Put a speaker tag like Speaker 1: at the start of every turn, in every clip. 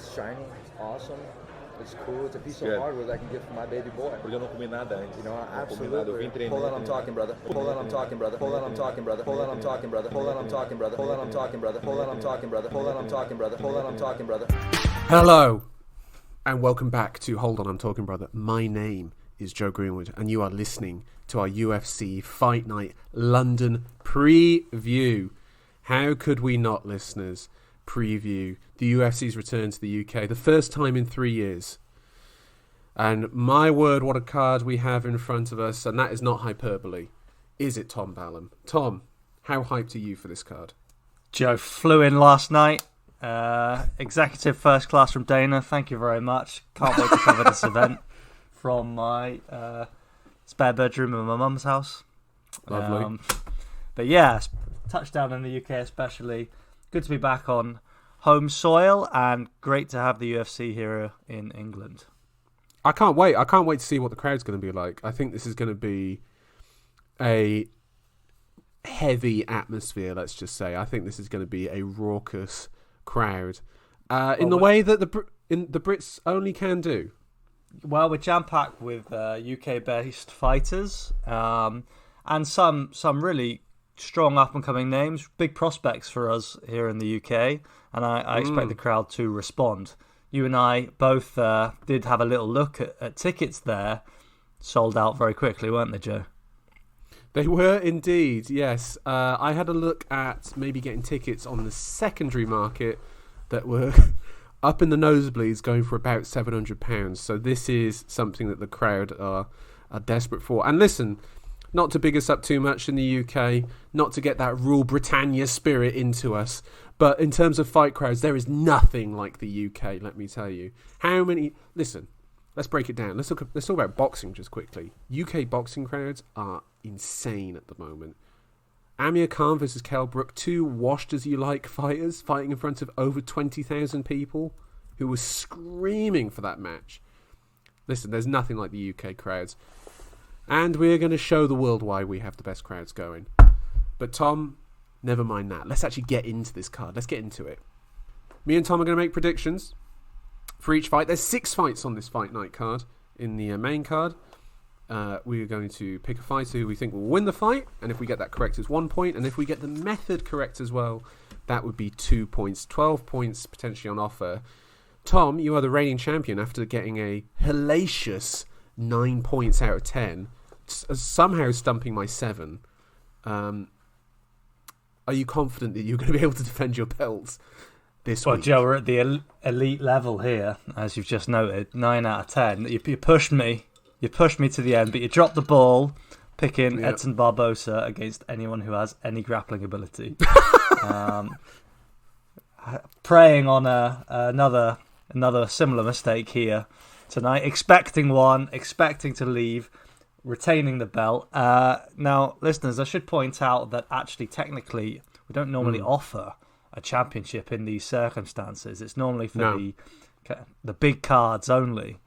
Speaker 1: It's shiny. It's awesome. It's cool. It's a piece of hardware that I can give for my baby boy.
Speaker 2: Porque eu não comi nada antes.
Speaker 1: You know, absolutely. Hold on, I'm talking, brother. Hold on, I'm talking, brother. Hold on, I'm talking, brother. Hold on, I'm talking, brother. Hold on, I'm talking, brother. Hold on, I'm talking, brother. Hold on, I'm talking, brother. Hold on, I'm talking, brother. Hold on, I'm talking, brother.
Speaker 3: Hello, and welcome back to Hold On, I'm Talking, Brother. My name is Joe Greenwood, and you are listening to our UFC Fight Night London preview. How could we not, listeners, preview the UFC's return to the UK, the first time in 3 years? And my word, what a card we have in front of us, and that is not hyperbole. Is it, Tom Ballum? Tom, how hyped are you for this card?
Speaker 4: Joe flew in last night. Executive first class from Dana. Thank you very much. Can't wait to cover this event from my spare bedroom in my mum's house.
Speaker 3: Lovely.
Speaker 4: But yeah, touchdown in the UK especially. Good to be back on home soil and great to have the UFC here in England.
Speaker 3: I can't wait. I can't wait to see what the crowd's going to be like. I think this is going to be a heavy atmosphere, let's just say. I think this is going to be a raucous crowd in the way that the Brits only can do.
Speaker 4: Well, we're jam-packed with UK-based fighters and some really strong up-and-coming names, big prospects for us here in the UK, and I expect the crowd to respond. You and I both did have a little look at tickets there. Sold out very quickly, weren't they, Joe?
Speaker 3: They were indeed, yes. I had a look at maybe getting tickets on the secondary market that were up in the nosebleeds, going for about £700. So this is something that the crowd are desperate for. And listen, not to big us up too much in the UK, not to get that Rule Britannia spirit into us, but in terms of fight crowds, there is nothing like the UK, let me tell you. How many... Listen, let's break it down. Let's talk about boxing just quickly. UK boxing crowds are insane at the moment. Amir Khan versus Kell Brook, two washed-as-you-like fighters fighting in front of over 20,000 people who were screaming for that match. Listen, there's nothing like the UK crowds. And we're going to show the world why we have the best crowds going. But Tom, never mind that. Let's actually get into this card. Let's get into it. Me and Tom are going to make predictions for each fight. There's 6 fights on this fight night card in the main card. We are going to pick a fighter who we think will win the fight, and if we get that correct, it's 1 point, and if we get the method correct as well, that would be 2 points. 12 points potentially on offer. Tom, you are the reigning champion after getting a hellacious 9 points out of 10, somehow stumping my 7. Are you confident that you're going to be able to defend your belts this week?
Speaker 4: Well, Joe, we're at the elite level here, as you've just noted. 9 out of 10. You pushed me. You pushed me to the end, but you dropped the ball picking Edson Barbosa against anyone who has any grappling ability. Preying on another similar mistake here tonight. Expecting to leave, retaining the belt. Now, listeners, I should point out that actually, technically, we don't normally offer a championship in these circumstances. It's normally for the big cards only.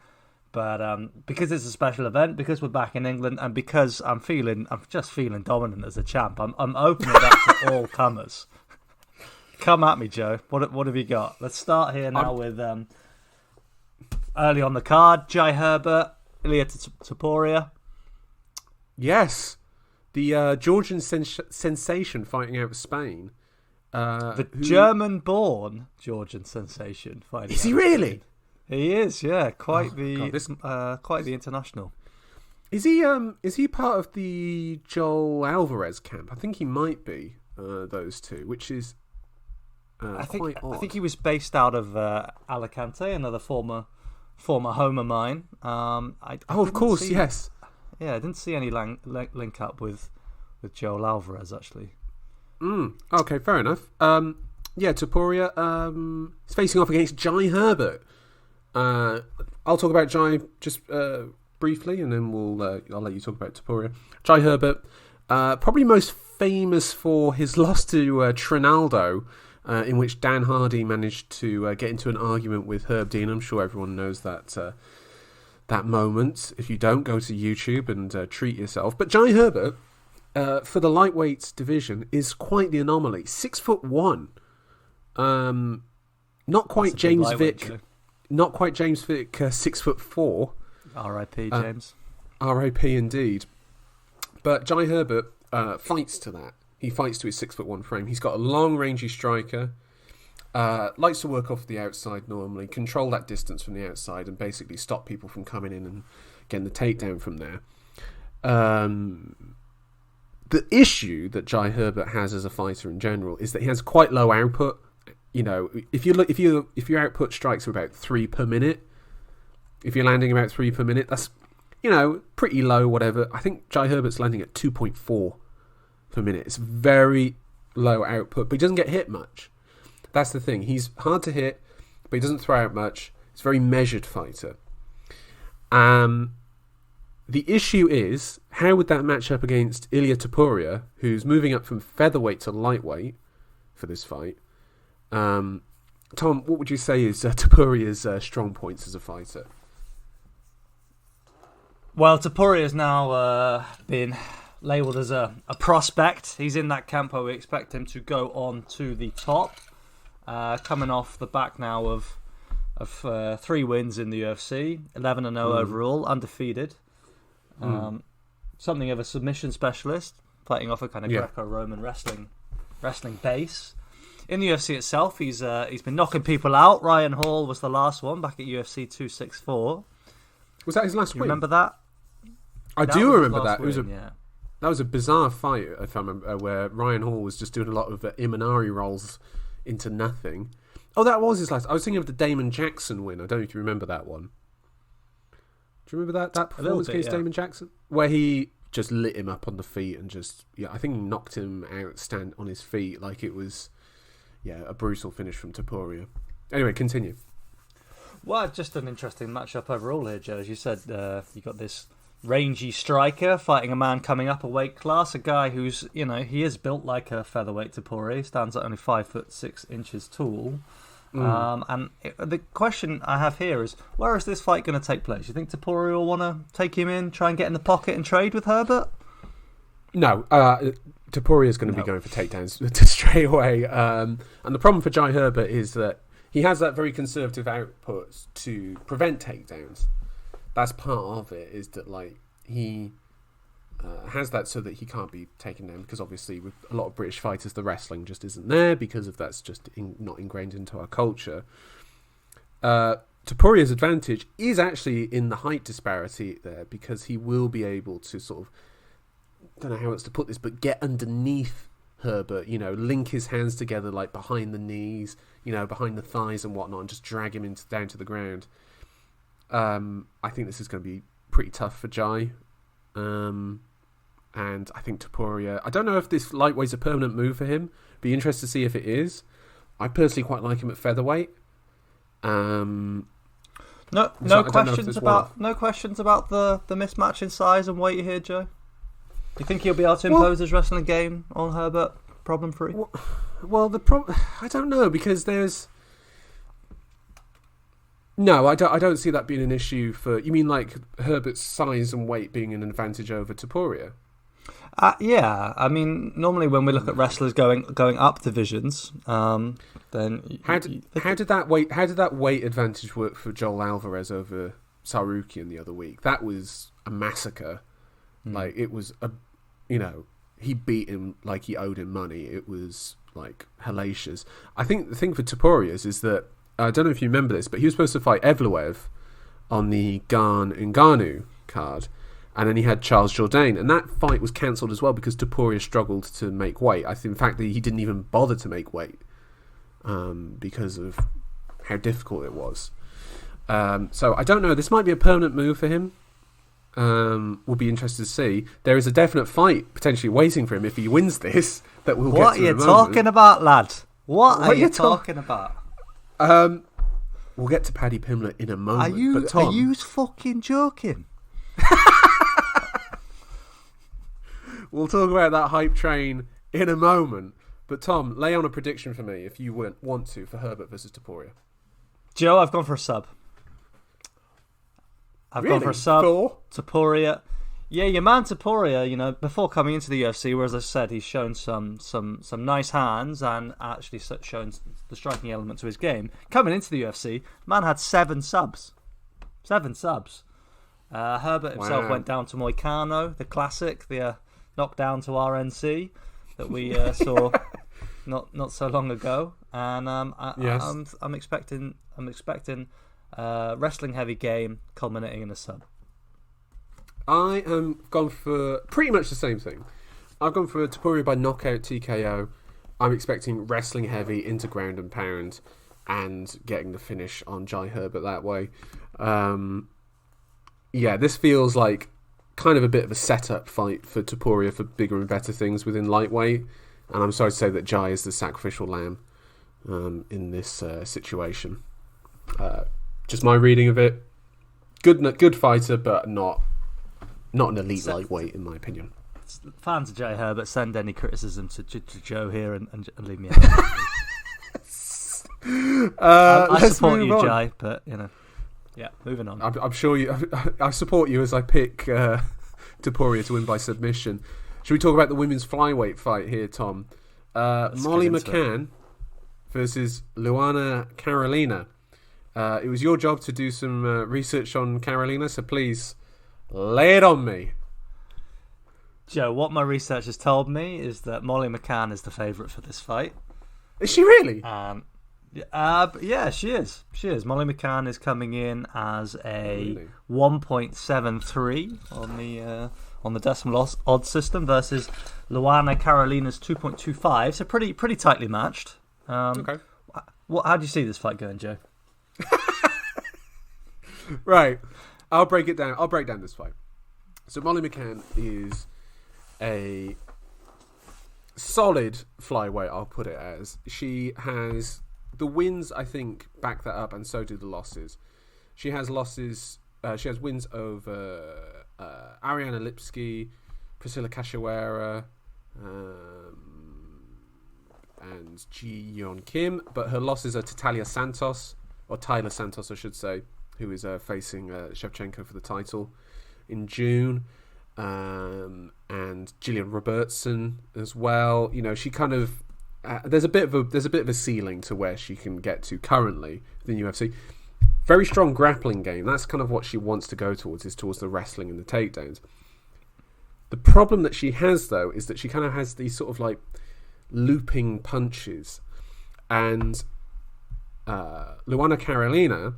Speaker 4: But because it's a special event, because we're back in England, and because I'm just feeling dominant as a champ, I'm opening it up to all comers. Come at me, Joe. What have you got? Let's start here now with early on the card, Jai Herbert, Ilia Topuria.
Speaker 3: Yes, the Georgian sensation fighting out of Spain.
Speaker 4: German-born Georgian sensation fighting.
Speaker 3: Is he really?
Speaker 4: He is, yeah. Quite the international.
Speaker 3: Is he part of the Joel Alvarez camp? I think he might be. Those two, which is quite odd.
Speaker 4: I think he was based out of Alicante, another former home of mine.
Speaker 3: Of course, yes.
Speaker 4: Yeah, I didn't see any link up with Joel Alvarez actually.
Speaker 3: Okay, fair enough. Topuria is facing off against Jai Herbert. I'll talk about Jai just briefly, and then I'll let you talk about Topuria. Jai Herbert, probably most famous for his loss to Trinaldo, in which Dan Hardy managed to get into an argument with Herb Dean. I'm sure everyone knows that moment. If you don't, go to YouTube and treat yourself. But Jai Herbert, for the lightweight division, is quite the anomaly. 6'1". Not quite James Vick. not quite James Vick, 6'4".
Speaker 4: R.I.P. James.
Speaker 3: R.I.P. indeed. But Jai Herbert fights to that. He fights to his 6'1" frame. He's got a long, rangy striker. Likes to work off the outside normally, control that distance from the outside, and basically stop people from coming in and getting the takedown from there. The issue that Jai Herbert has as a fighter in general is that he has quite low output. You know, if your output strikes are about 3 per minute, if you're landing about 3 per minute, that's, you know, pretty low. Whatever. I think Jai Herbert's landing at 2.4 per minute. It's very low output, but he doesn't get hit much. That's the thing. He's hard to hit, but he doesn't throw out much. He's a very measured fighter. The issue is, how would that match up against Ilia Topuria, who's moving up from featherweight to lightweight for this fight? Tom, what would you say is Topuria's strong points as a fighter?
Speaker 4: Well, Topuria has now been labelled as a prospect. He's in that camp where we expect him to go on to the top. Coming off the back now of 3 wins in the UFC, 11-0 overall, undefeated. Something of a submission specialist, fighting off a kind of Greco-Roman wrestling base. In the UFC itself, he's been knocking people out. Ryan Hall was the last one back at UFC 264.
Speaker 3: Was that his last win?
Speaker 4: Remember that?
Speaker 3: I do remember that. That was a bizarre fight, if I remember, where Ryan Hall was just doing a lot of Imanari rolls into nothing. Oh, that was his last. I was thinking of the Damon Jackson win. I don't know if you remember that one. Do you remember that performance against Damon Jackson? Where he just lit him up on the feet and just, I think he knocked him out stand on his feet like it was, a brutal finish from Topuria. Anyway, continue.
Speaker 4: Well, just an interesting matchup overall here, Joe. As you said, you got this rangy striker fighting a man coming up a weight class, a guy who's, he is built like a featherweight Topuria, stands at only 5'6" tall. And the question I have here is, where is this fight going to take place? You think Topuria will want to take him in, try and get in the pocket and trade with Herbert?
Speaker 3: No, Topuria is going to be going for takedowns straight away. And the problem for Jai Herbert is that he has that very conservative output to prevent takedowns. That's part of it, is that he has that so that he can't be taken down, because obviously with a lot of British fighters the wrestling just isn't there because of that's just not ingrained into our culture. Topuria's advantage is actually in the height disparity there, because he will be able to sort of, I don't know how else to put this, but get underneath Herbert, link his hands together like behind the knees, behind the thighs and whatnot, and just drag him down to the ground. I think this is going to be pretty tough for Jai. And I think Topuria, I don't know if this lightweight's a permanent move for him. Be interested to see if it is. I personally quite like him at featherweight. No
Speaker 4: questions about the mismatch in size and weight here, Joe. Do you think he'll be able to impose his wrestling game on Herbert problem free?
Speaker 3: Well, I don't know, because there's. No, I don't see that being an issue for. You mean like Herbert's size and weight being an advantage over Topuria?
Speaker 4: Yeah, I mean, normally when we look at wrestlers going up divisions, then how
Speaker 3: did that weight advantage work for Joel Alvarez over Sarukian the other week? That was a massacre. Like, it was he beat him like he owed him money. It was like hellacious. I think the thing for Topuria is that, I don't know if you remember this, but he was supposed to fight Evloev on the Garn Ngannou card, and then he had Charles Jourdain, and that fight was cancelled as well because Topuria struggled to make weight. I think, in fact, that he didn't even bother to make weight because of how difficult it was. So I don't know. This might be a permanent move for him. We'll be interested to see. There is a definite fight potentially waiting for him if he wins this. That we'll get to.
Speaker 4: What are you talking about, lad? What are you talking about?
Speaker 3: We'll get to Paddy Pimblett in a moment.
Speaker 4: Are you fucking joking?
Speaker 3: We'll talk about that hype train in a moment. But Tom, lay on a prediction for me if you want to for Herbert versus Topuria.
Speaker 4: Joe, I've gone for a sub. I've gone for a sub. Topuria. Yeah, your man Topuria, before coming into the UFC, where as I said, he's shown some nice hands and actually shown the striking element to his game. Coming into the UFC, man had 7 subs. 7 subs. Herbert himself went down to Moicano, the classic, the knockdown to RNC that we saw not so long ago, and I'm expecting wrestling heavy game culminating in a sub.
Speaker 3: I am gone for pretty much the same thing. I've gone for Topuria by knockout TKO. I'm expecting wrestling heavy into ground and pound and getting the finish on Jai Herbert that way. This feels like kind of a bit of a setup fight for Topuria for bigger and better things within lightweight. And I'm sorry to say that Jai is the sacrificial lamb in this situation. Just my reading of it. Good fighter, but not an elite lightweight, in my opinion.
Speaker 4: Fans of Jai Herbert, send any criticism to Joe here and leave me out. I support you, Jai, but yeah, moving on.
Speaker 3: I'm sure you. I support you as I pick Topuria to win by submission. Should we talk about the women's flyweight fight here, Tom? Molly Mccann versus Luanna Carolina. It was your job to do some research on Carolina, so please lay it on me.
Speaker 4: Joe, what my research has told me is that Molly Mccann is the favourite for this fight.
Speaker 3: Is she really?
Speaker 4: Yeah, she is. Molly Mccann is coming in as a 1.73 on the decimal odds system versus Luanna Carolina's 2.25. So pretty tightly matched.
Speaker 3: Okay.
Speaker 4: How do you see this fight going, Joe?
Speaker 3: Right. I'll break it down. I'll break down this fight. So Molly Mccann is a solid flyweight, I'll put it as. She has the wins, I think, back that up, and so do the losses. She has losses. She has wins over Ariana Lipski, Priscilla Cachoeira, and Ji Yeon Kim. But her losses are to Tyler Santos, I should say, who is facing Shevchenko for the title in June, and Gillian Robertson as well. She kind of there's a bit of a ceiling to where she can get to currently in the UFC. Very strong grappling game. That's kind of what she wants to go towards, is towards the wrestling and the takedowns. The problem that she has, though, is that she kind of has these sort of like looping punches, and Luanna Carolina,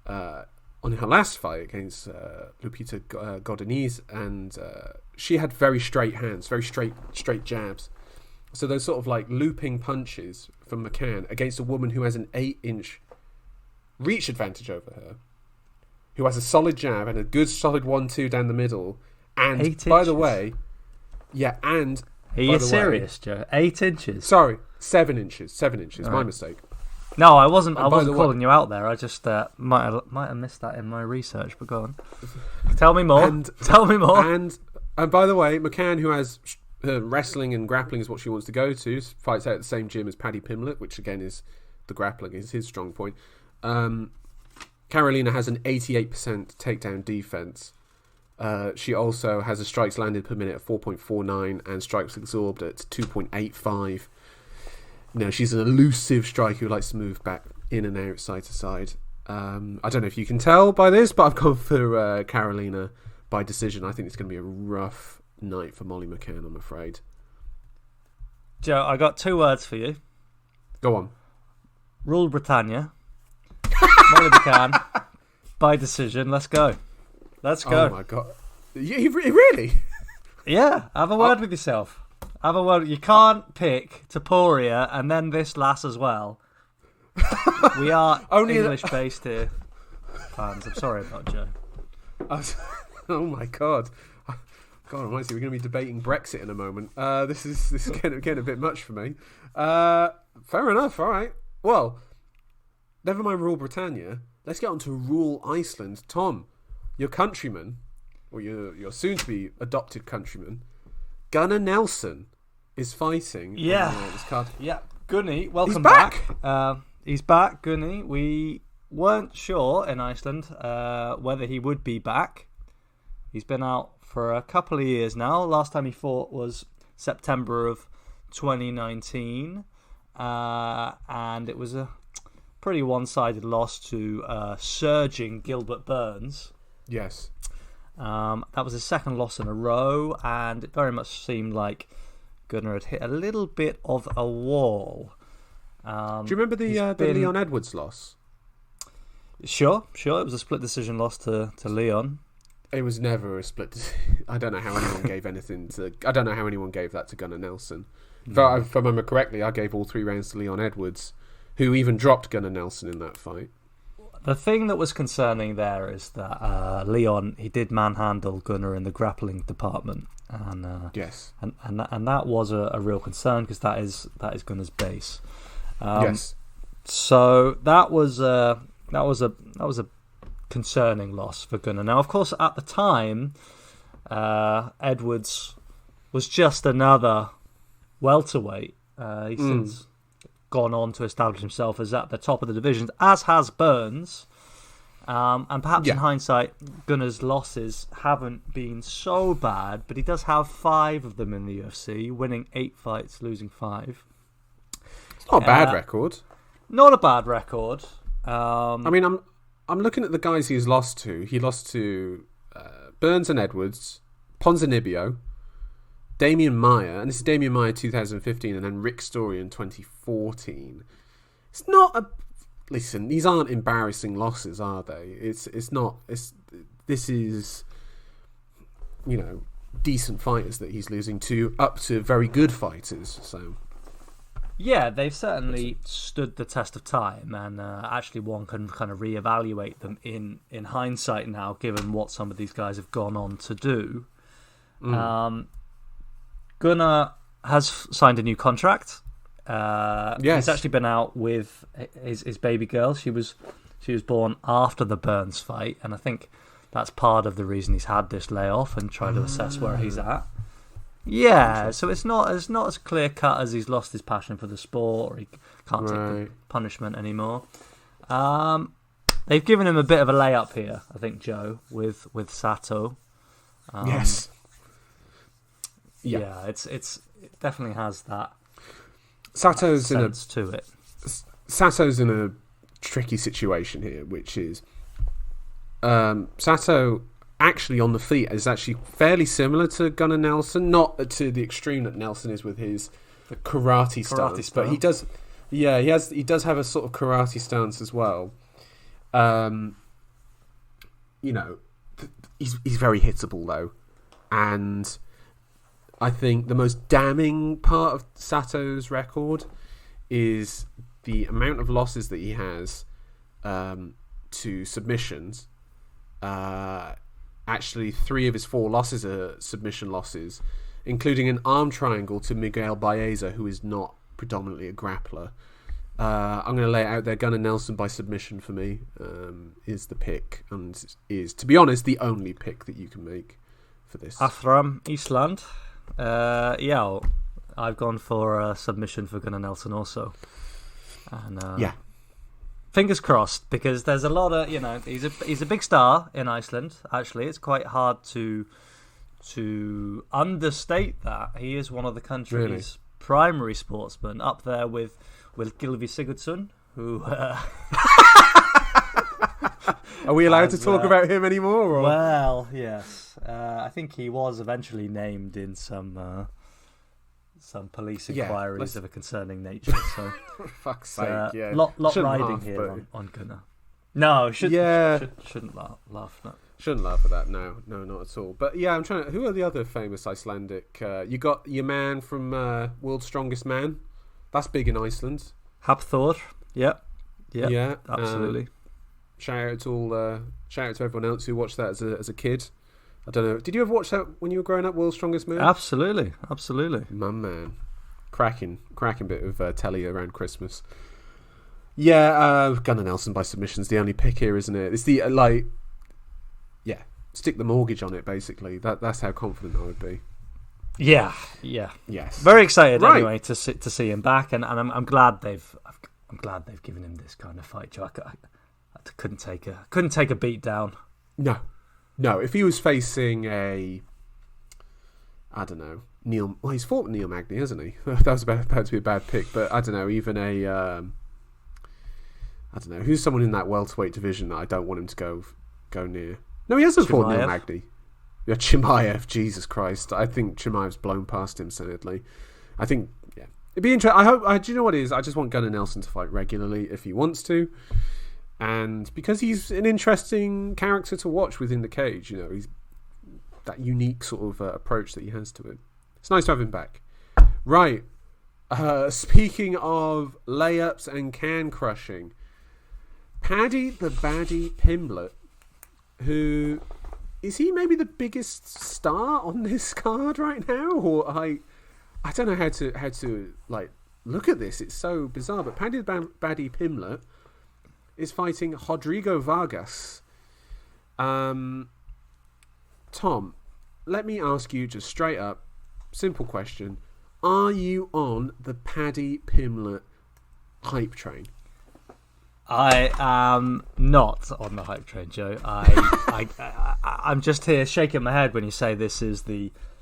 Speaker 3: on her last fight against Lupita Godinez, and she had very straight hands, very straight jabs. So those sort of like looping punches from Mccann against a woman who has an 8-inch reach advantage over her, who has a solid jab and a good solid 1-2 down the middle. And
Speaker 4: 8
Speaker 3: by
Speaker 4: inches.
Speaker 3: the way, yeah, and
Speaker 4: are you serious, Joe? 8 inches?
Speaker 3: Sorry, 7 inches. 7 inches.
Speaker 4: Right.
Speaker 3: My mistake.
Speaker 4: No, I wasn't. I wasn't calling you out there. I just might have missed that in my research. But go on, tell me more. Tell me more.
Speaker 3: And by the way, Mccann, who has wrestling and grappling is what she wants to go to, fights out at the same gym as Paddy Pimblett, which again is the grappling is his strong point. Carolina has an 88% takedown defense. She also has a strikes landed per minute of 4.49 and strikes absorbed at 2.85. She's an elusive striker who likes to move back in and out, side to side. I don't know if you can tell by this, but I've gone for Carolina by decision. I think it's going to be a rough night for Molly Mccann, I'm afraid.
Speaker 4: Joe, I got 2 words for you.
Speaker 3: Go on.
Speaker 4: Rule Britannia. Molly Mccann by decision. Let's go.
Speaker 3: Oh my god. You really?
Speaker 4: Yeah, have a word with yourself. Have a word. You can't pick Topuria and then this lass as well. We are only English-based here, fans. I'm sorry about Joe.
Speaker 3: Oh my god. God almighty, we're going to be debating Brexit in a moment. This is getting a bit much for me. Fair enough, all right. Well, never mind Rule Britannia. Let's get on to Rule Iceland. Tom, your countryman, or your soon-to-be adopted countryman, Gunnar Nelson, is fighting. This card.
Speaker 4: Yeah, Gunny, welcome
Speaker 3: He's back.
Speaker 4: He's back, Gunny. We weren't sure in Iceland whether he would be back. He's been out for a couple of years now. Last time he fought was September of 2019, and it was a pretty one-sided loss to surging Gilbert Burns.
Speaker 3: Yes.
Speaker 4: That was his second loss in a row, and it very much seemed like Gunnar had hit a little bit of a wall.
Speaker 3: Do you remember the Leon Edwards loss?
Speaker 4: Sure. It was a split decision loss to Leon.
Speaker 3: It was never a split. I don't know how anyone gave anything to. I don't know how anyone gave that to Gunnar Nelson. If I remember correctly, I gave all 3 rounds to Leon Edwards, who even dropped Gunnar Nelson in that fight.
Speaker 4: The thing that was concerning there is that Leon, he did manhandle Gunnar in the grappling department, and
Speaker 3: yes,
Speaker 4: and that was a real concern because that is Gunnar's base.
Speaker 3: Yes.
Speaker 4: So that was a concerning loss for Gunnar. Now, of course, at the time, Edwards was just another welterweight. He's since gone on to establish himself as at the top of the divisions, as has Burns. And perhaps in hindsight, Gunnar's losses haven't been so bad, but he does have 5 of them in the UFC, winning 8 fights, losing 5.
Speaker 3: It's not a bad record.
Speaker 4: Not a bad record.
Speaker 3: I mean, I'm looking at the guys he's lost to. He lost to Burns and Edwards, Ponzinibbio, Damian Maia, and this is Damian Maia 2015, and then Rick Story in 2014. It's not a... Listen, these aren't embarrassing losses, are they? It's not... This is, decent fighters that he's losing to, up to very good fighters, so...
Speaker 4: Yeah, they've certainly stood the test of time, and actually one can kind of reevaluate them in hindsight now, given what some of these guys have gone on to do. Gunnar has signed a new contract. He's actually been out with his baby girl. She was born after the Burns fight, and I think that's part of the reason he's had this layoff and try to assess where he's at. Yeah, so it's not as clear cut as he's lost his passion for the sport, or he can't take the punishment anymore. They've given him a bit of a layup here, I think, Joe, with Sato.
Speaker 3: Yes.
Speaker 4: Yeah, it definitely has that.
Speaker 3: Sato's
Speaker 4: sense to it.
Speaker 3: Sato's in a tricky situation here, which is Sato actually on the feet is actually fairly similar to Gunnar Nelson, not to the extreme that Nelson is with his karate stance, but he does. Yeah, he does have a sort of karate stance as well. He's very hittable though, and I think the most damning part of Sato's record is the amount of losses that he has to submissions. Actually, 3 of his 4 losses are submission losses, including an arm triangle to Miguel Baeza, who is not predominantly a grappler. I'm going to lay it out there. Gunnar Nelson by submission for me is the pick, and is, to be honest, the only pick that you can make for this.
Speaker 4: Athram Eastland. I've gone for a submission for Gunnar Nelson also. And fingers crossed, because there's a lot of, he's a big star in Iceland. Actually, it's quite hard to understate that. He is one of the country's primary sportsmen, up there with Gylfi Sigurdsson, who
Speaker 3: are we allowed to talk about him anymore? Or?
Speaker 4: Well, yes. I think he was eventually named in some police inquiries of a concerning nature. So,
Speaker 3: for fuck's sake,
Speaker 4: lot riding here on Gunnar. No, shouldn't laugh. No.
Speaker 3: Shouldn't laugh at that. No, not at all. But yeah, I'm trying to. Who are the other famous Icelandic? You got your man from World's Strongest Man. That's big in Iceland.
Speaker 4: Hafthor. Yep.
Speaker 3: Yeah.
Speaker 4: Absolutely.
Speaker 3: Shout out to everyone else who watched that as a kid. I don't know. Did you ever watch that when you were growing up, World's Strongest Man?
Speaker 4: Absolutely.
Speaker 3: My man. Cracking bit of telly around Christmas. Yeah, Gunnar Nelson by submission's the only pick here, isn't it? It's the, stick the mortgage on it, basically. That's how confident I would be.
Speaker 4: Yeah.
Speaker 3: Yes.
Speaker 4: Very excited anyway to see him back, and I'm glad they've given him this kind of fight. Joe. I couldn't take a beat down.
Speaker 3: No, No, if he was facing I don't know, Neil. Well, he's fought Neil Magny, hasn't he? That was about to be a bad pick, but I don't know. Even I don't know who's someone in that welterweight division that I don't want him to go near. No, he hasn't fought Neil Magny. Yeah, Chimaev. Jesus Christ, I think Chimaev's blown past him solidly. I think it'd be interesting. Do you know what it is? I just want Gunnar Nelson to fight regularly if he wants to. And because he's an interesting character to watch within the cage, he's that unique sort of approach that he has to it. It's nice to have him back. Right. Speaking of layups and can crushing, Paddy the Baddy Pimblett, who is he maybe the biggest star on this card right now? Or I don't know how to like look at this. It's so bizarre. But Paddy the Baddy Pimblett is fighting Rodrigo Vargas. Tom, let me ask you just straight up, simple question. Are you on the Paddy Pimblett hype train?
Speaker 4: I am not on the hype train, Joe. I'm just here shaking my head when you say this is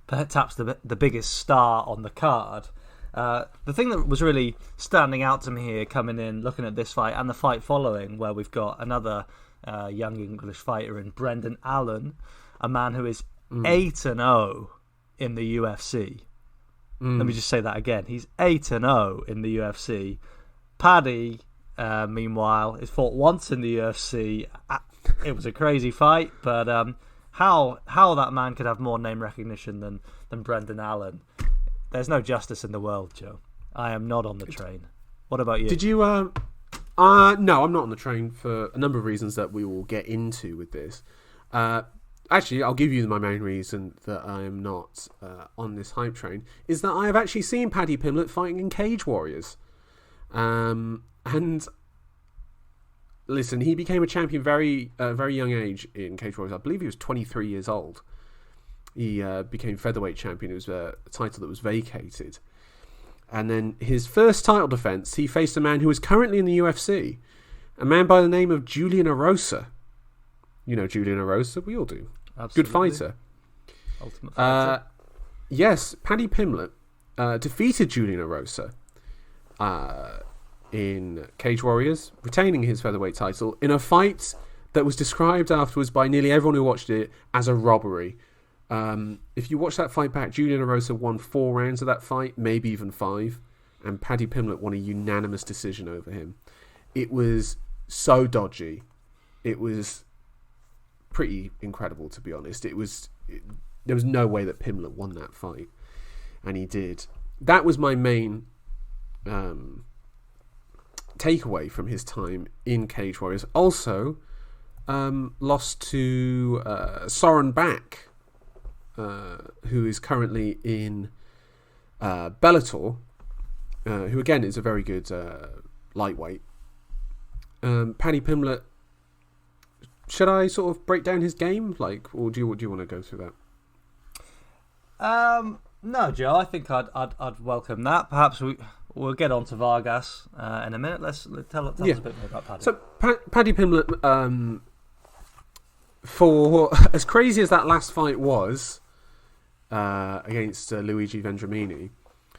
Speaker 4: perhaps the biggest star on the card. The thing that was really standing out to me here, coming in, looking at this fight and the fight following, where we've got another young English fighter in Brendan Allen, a man who is 8-0 in the UFC. Let me just say that again. He's 8-0 in the UFC. Paddy, meanwhile, has fought once in the UFC. It was a crazy fight, but how that man could have more name recognition than Brendan Allen. There's no justice in the world, Joe. I am not on the train. What about you?
Speaker 3: Did you? No, I'm not on the train for a number of reasons that we will get into with this. Actually, I'll give you my main reason that I am not on this hype train is that I have actually seen Paddy Pimblett fighting in Cage Warriors. And listen, he became a champion very young age in Cage Warriors. I believe he was 23 years old. He became featherweight champion. It was a title that was vacated. And then his first title defense, he faced a man who is currently in the UFC, a man by the name of Julian Erosa. You know Julian Erosa? We all do.
Speaker 4: Absolutely.
Speaker 3: Good fighter.
Speaker 4: Ultimate fighter.
Speaker 3: Yes, Paddy Pimblett defeated Julian Erosa in Cage Warriors, retaining his featherweight title in a fight that was described afterwards by nearly everyone who watched it as a robbery. If you watch that fight back, Julian Erosa won 4 rounds of that fight, maybe even 5, and Paddy Pimblett won a unanimous decision over him. It was so dodgy. It was pretty incredible, to be honest. There was no way that Pimblett won that fight, and he did. That was my main takeaway from his time in Cage Warriors. Also, lost to Soren Bak, who is currently in Bellator, who again is a very good lightweight. Paddy Pimblett, should I sort of break down his game, or do you want to go through
Speaker 4: that? No, Joe. I think I'd welcome that. Perhaps we'll get on to Vargas in a minute. Let's tell us a bit more about Paddy.
Speaker 3: So Paddy Pimblett, for as crazy as that last fight was against Luigi Vendramini,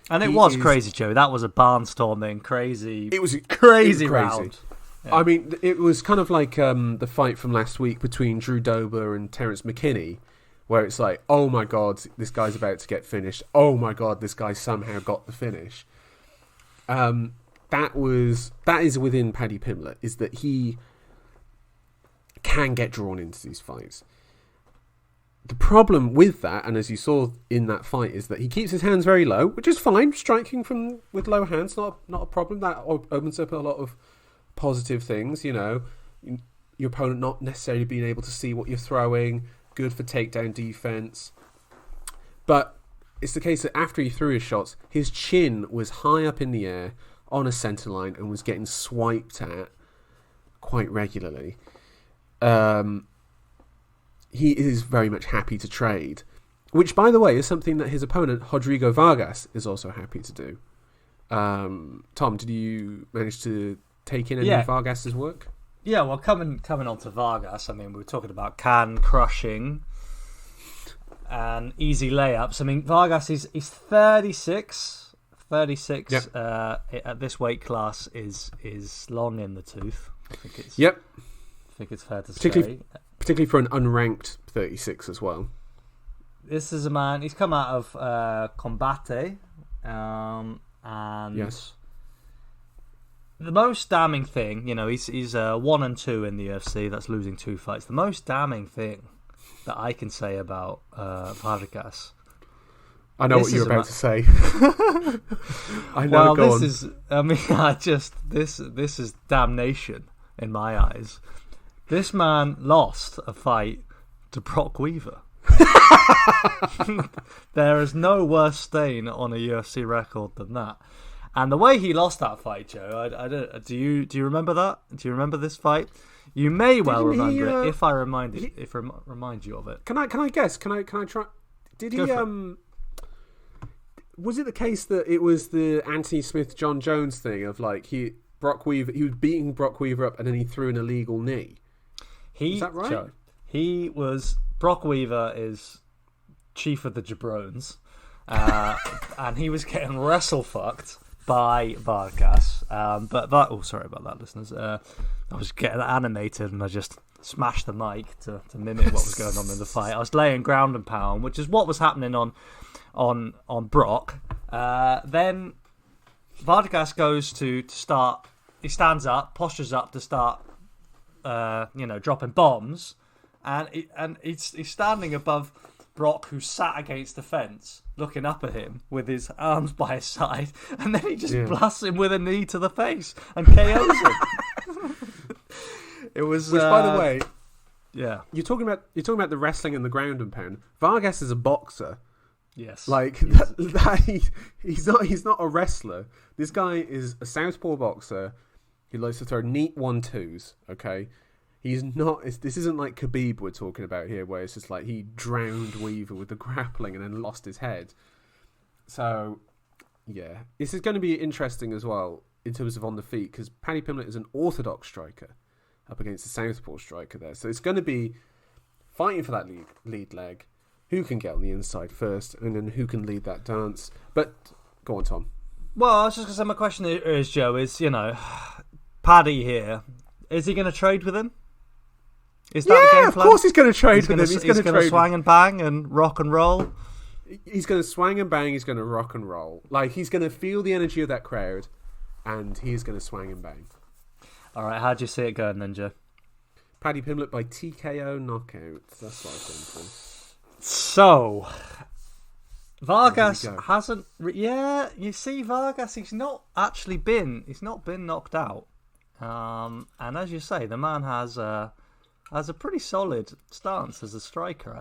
Speaker 4: and it was crazy, Joe. That was a barnstorming, crazy.
Speaker 3: It was crazy
Speaker 4: round.
Speaker 3: Yeah. I mean, it was kind of like the fight from last week between Drew Dober and Terence McKinney, where it's like, oh my God, this guy's about to get finished. Oh my God, this guy somehow got the finish. That is within Paddy Pimblett, is that he can get drawn into these fights. The problem with that, and as you saw in that fight, is that he keeps his hands very low, which is fine. Striking with low hands, not a problem. That opens up a lot of positive things, your opponent not necessarily being able to see what you're throwing, good for takedown defense. But it's the case that after he threw his shots, his chin was high up in the air on a center line and was getting swiped at quite regularly. He is very much happy to trade, which, by the way, is something that his opponent, Rodrigo Vargas, is also happy to do. Tom, did you manage to take in any of Vargas's work?
Speaker 4: Yeah, well, coming on to Vargas, I mean, we were talking about can crushing and easy layups. I mean, Vargas he's 36. 36
Speaker 3: Yep.
Speaker 4: At this weight class is long in the tooth. I think it's
Speaker 3: Yep.
Speaker 4: I think it's fair to say.
Speaker 3: Particularly for an unranked 36 as well.
Speaker 4: This is a man. He's come out of Combate, and
Speaker 3: Yes.
Speaker 4: the most damning thing, he's 1-2 in the UFC. That's losing 2 fights. The most damning thing that I can say about Vargas.
Speaker 3: I know what you're about to say. I know.
Speaker 4: Well, this is. I mean, this is damnation in my eyes. This man lost a fight to Brock Weaver. There is no worse stain on a UFC record than that. And the way he lost that fight, Joe, I don't. Do you remember that? Do you remember this fight? You may well remember it if I remind you of it.
Speaker 3: Can I guess? Can I try? Did he? Was it the case that it was the Anthony Smith John Jones thing of like he was beating Brock Weaver up and then he threw an illegal knee? Is that right?
Speaker 4: Joe, Brock Weaver is chief of the jabrones, and he was getting wrestle fucked by Vargas. Sorry about that, listeners. I was getting animated and I just smashed the mic to mimic what was going on in the fight. I was laying ground and pound, which is what was happening on Brock. Then Vargas goes to start. He stands up, postures up to start. Dropping bombs, and he's standing above Brock, who's sat against the fence, looking up at him with his arms by his side, and then he just blasts him with a knee to the face and KOs him. It was,
Speaker 3: which, by the way,
Speaker 4: yeah,
Speaker 3: you're talking about the wrestling and the ground and pound. Vargas is a boxer.
Speaker 4: Yes,
Speaker 3: like he's not a wrestler. This guy is a southpaw boxer. He likes to throw neat 1-2s, okay? He's not... This isn't like Khabib we're talking about here, where it's just like he drowned Weaver with the grappling and then lost his head. So, yeah. This is going to be interesting as well in terms of on the feet, because Paddy Pimblett is an orthodox striker up against a southpaw striker there. So it's going to be fighting for that lead leg. Who can get on the inside first, and then who can lead that dance. But, go on, Tom.
Speaker 4: Well, I was just going to say, my question is, Joe, is, Paddy here, is he going to trade with him? Is that the game plan?
Speaker 3: Of course he's going to trade with him.
Speaker 4: He's going to swang and bang and rock and roll.
Speaker 3: He's going to swang and bang. He's going to rock and roll. Like, he's going to feel the energy of that crowd, and he's going to swang and bang.
Speaker 4: All right, how do you see it going then, Joe?
Speaker 3: Paddy Pimblett by TKO knockout. That's what I'm going for.
Speaker 4: So, Vargas hasn't. You see, Vargas, he's not been knocked out. And as you say, the man has a pretty solid stance as a striker.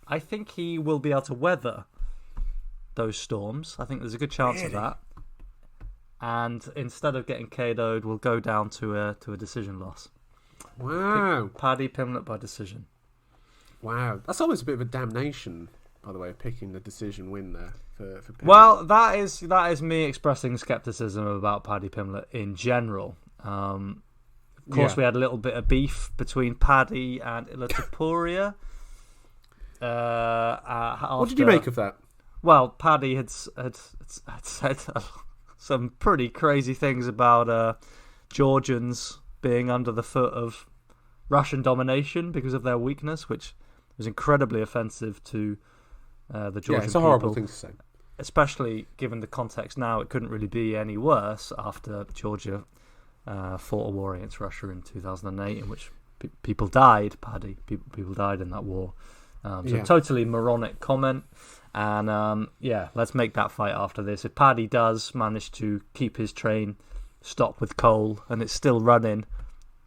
Speaker 4: I think he will be able to weather those storms. I think there's a good chance of that. And instead of getting KO'd, we'll go down to a decision loss.
Speaker 3: Wow.
Speaker 4: Paddy Pimblett by decision.
Speaker 3: Wow. That's almost a bit of a damnation, by the way, of picking the decision win there for Paddy.
Speaker 4: Well, that is me expressing skepticism about Paddy Pimblett in general. Of course, we had a little bit of beef between Paddy and Ilatopuria.
Speaker 3: What did you make of that?
Speaker 4: Well, Paddy had said some pretty crazy things about Georgians being under the foot of Russian domination because of their weakness, which was incredibly offensive to the Georgian people.
Speaker 3: Yeah, it's a horrible thing to say.
Speaker 4: Especially given the context now, it couldn't really be any worse after Georgia fought a war against Russia in 2008 in which people died, Paddy. People died in that war. Totally moronic comment. And let's make that fight after this. If Paddy does manage to keep his train stopped with coal and it's still running,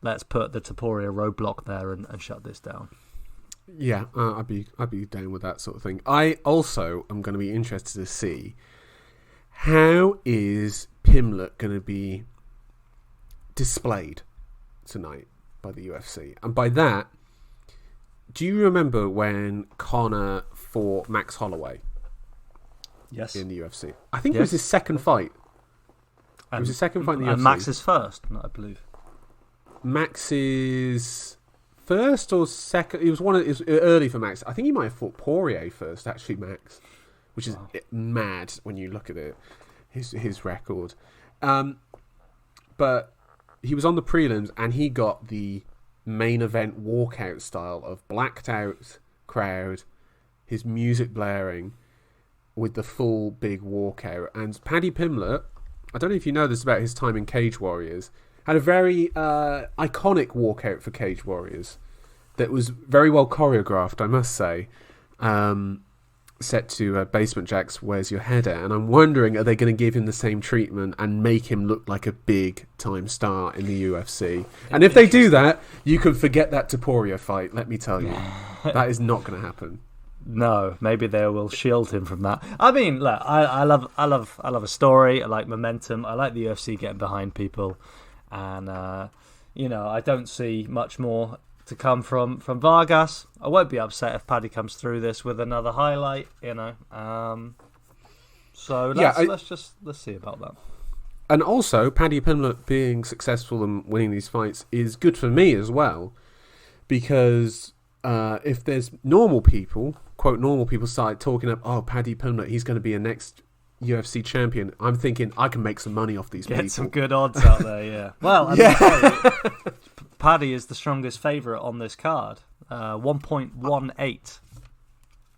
Speaker 4: let's put the Topuria roadblock there and shut this down.
Speaker 3: Yeah, I'd be down with that sort of thing. I also am going to be interested to see how is Pimblett going to be displayed tonight by the UFC. And by that, do you remember when Conor fought Max Holloway?
Speaker 4: Yes.
Speaker 3: In the UFC. I think it was his second fight. It was his second fight in the UFC.
Speaker 4: And Max's first, I believe.
Speaker 3: Max's first or second. It was early for Max. I think he might have fought Poirier first, actually, Max, which is mad when you look at it. His record, but he was on the prelims and he got the main event walkout style of blacked out crowd, his music blaring, with the full big walkout. And Paddy Pimblett, I don't know if you know this about his time in Cage Warriors, had a very iconic walkout for Cage Warriors that was very well choreographed, I must say. Set to Basement Jack's Where's Your Head At? And I'm wondering, are they going to give him the same treatment and make him look like a big time star in the UFC? And if they do that, you can forget that Topuria fight, let me tell you. That is not going to happen.
Speaker 4: No, maybe they will shield him from that. I mean, look, I love a story. I like momentum. I like the UFC getting behind people, and I don't see much more to come from Vargas. I won't be upset if Paddy comes through this with another highlight. So let's see about that.
Speaker 3: And also, Paddy Pimblett being successful and winning these fights is good for me as well, because if there's normal people, quote normal people, start talking up, oh, Paddy Pimblett, he's going to be a next UFC champion, I'm thinking I can make some money off these people.
Speaker 4: Get some good odds out there, yeah. Well, yeah. Paddy is the strongest favourite on this card, 1.18.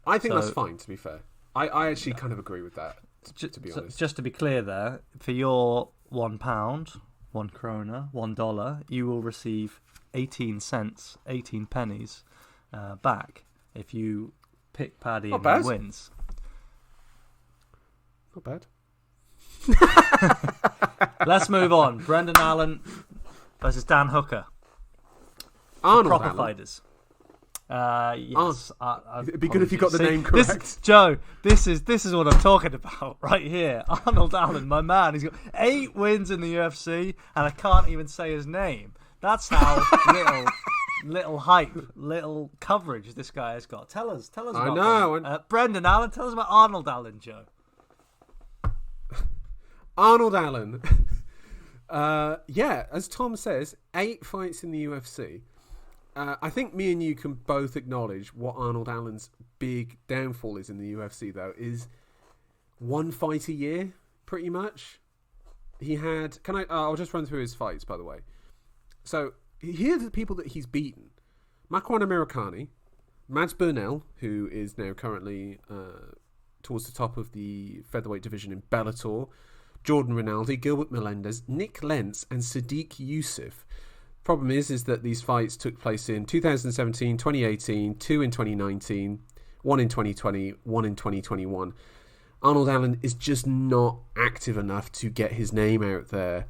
Speaker 3: I think that's fine, to be fair. I actually kind of agree with that, to be honest.
Speaker 4: Just to be clear there, for your £1, £1, $1, you will receive 18 cents, 18 pennies back if you pick Paddy and he wins.
Speaker 3: Not bad.
Speaker 4: Let's move on. Brendan Allen versus Dan Hooker.
Speaker 3: Arnold
Speaker 4: proper
Speaker 3: Allen.
Speaker 4: Fighters. Yes.
Speaker 3: It'd be good if you got the name correct.
Speaker 4: Joe, this is what I'm talking about right here. Arnold Allen, my man. He's got 8 wins in the UFC, and I can't even say his name. That's how little hype, little coverage this guy has got. Tell us about
Speaker 3: I know.
Speaker 4: Brendan Allen. Tell us about Arnold Allen, Joe.
Speaker 3: Arnold Allen. As Tom says, 8 fights in the UFC. I think me and you can both acknowledge what Arnold Allen's big downfall is in the UFC, though, is 1 fight a year, pretty much. He had... I'll just run through his fights, by the way. So, here are the people that he's beaten. Mccann Americani, Mads Burnell, who is now currently towards the top of the featherweight division in Bellator, Jordan Rinaldi, Gilbert Melendez, Nick Lentz, and Sadiq Youssef. Problem is that these fights took place in 2017, 2018, 2 in 2019, 1 in 2020, 1 in 2021. Arnold Allen is just not active enough to get his name out there,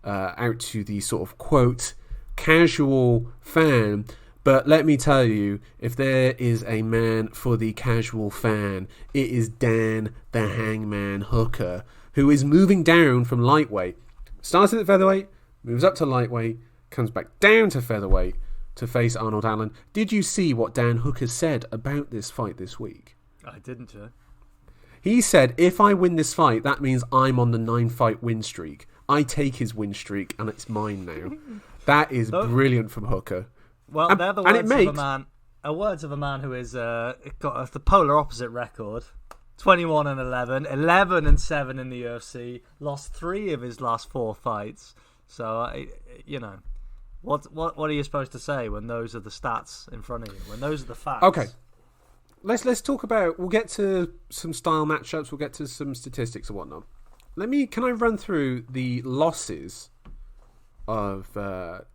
Speaker 3: out to the sort of, quote, casual fan. But let me tell you, if there is a man for the casual fan, it is Dan the Hangman Hooker, who is moving down from lightweight. Started at featherweight, moves up to lightweight, comes back down to featherweight to face Arnold Allen. Did you see what Dan Hooker said about this fight this week?
Speaker 4: I didn't, Joe.
Speaker 3: He said, if I win this fight, that means I'm on the 9-fight win streak. I take his win streak, and it's mine now. That is brilliant from Hooker.
Speaker 4: Well, they're the words of a man. Words of a man who is got the polar opposite record: 21-11, 11-7 in the UFC. Lost 3 of his last 4 fights. So what are you supposed to say when those are the stats in front of you? When those are the facts?
Speaker 3: Okay, let's talk about. We'll get to some style matchups. We'll get to some statistics and whatnot. Can I run through the losses of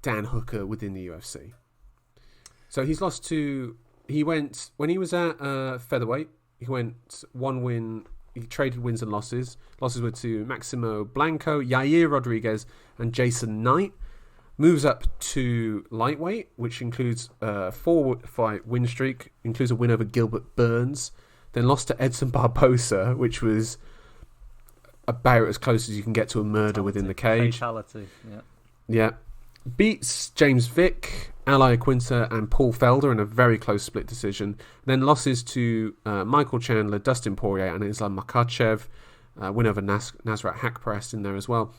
Speaker 3: Dan Hooker within the UFC? So he's lost to... when he was at featherweight, he went 1 win... He traded wins and losses. Losses were to Maximo Blanco, Yair Rodriguez, and Jason Knight. Moves up to lightweight, which includes a 4-fight win streak, includes a win over Gilbert Burns. Then lost to Edson Barbosa, which was about as close as you can get to a murder within the cage.
Speaker 4: Fatality, yeah.
Speaker 3: Yeah. Beats James Vick, Ally Quinta, and Paul Felder in a very close split decision. Then losses to Michael Chandler, Dustin Poirier, and Islam Makhachev. Win over Nasrat Haqparast in there as well.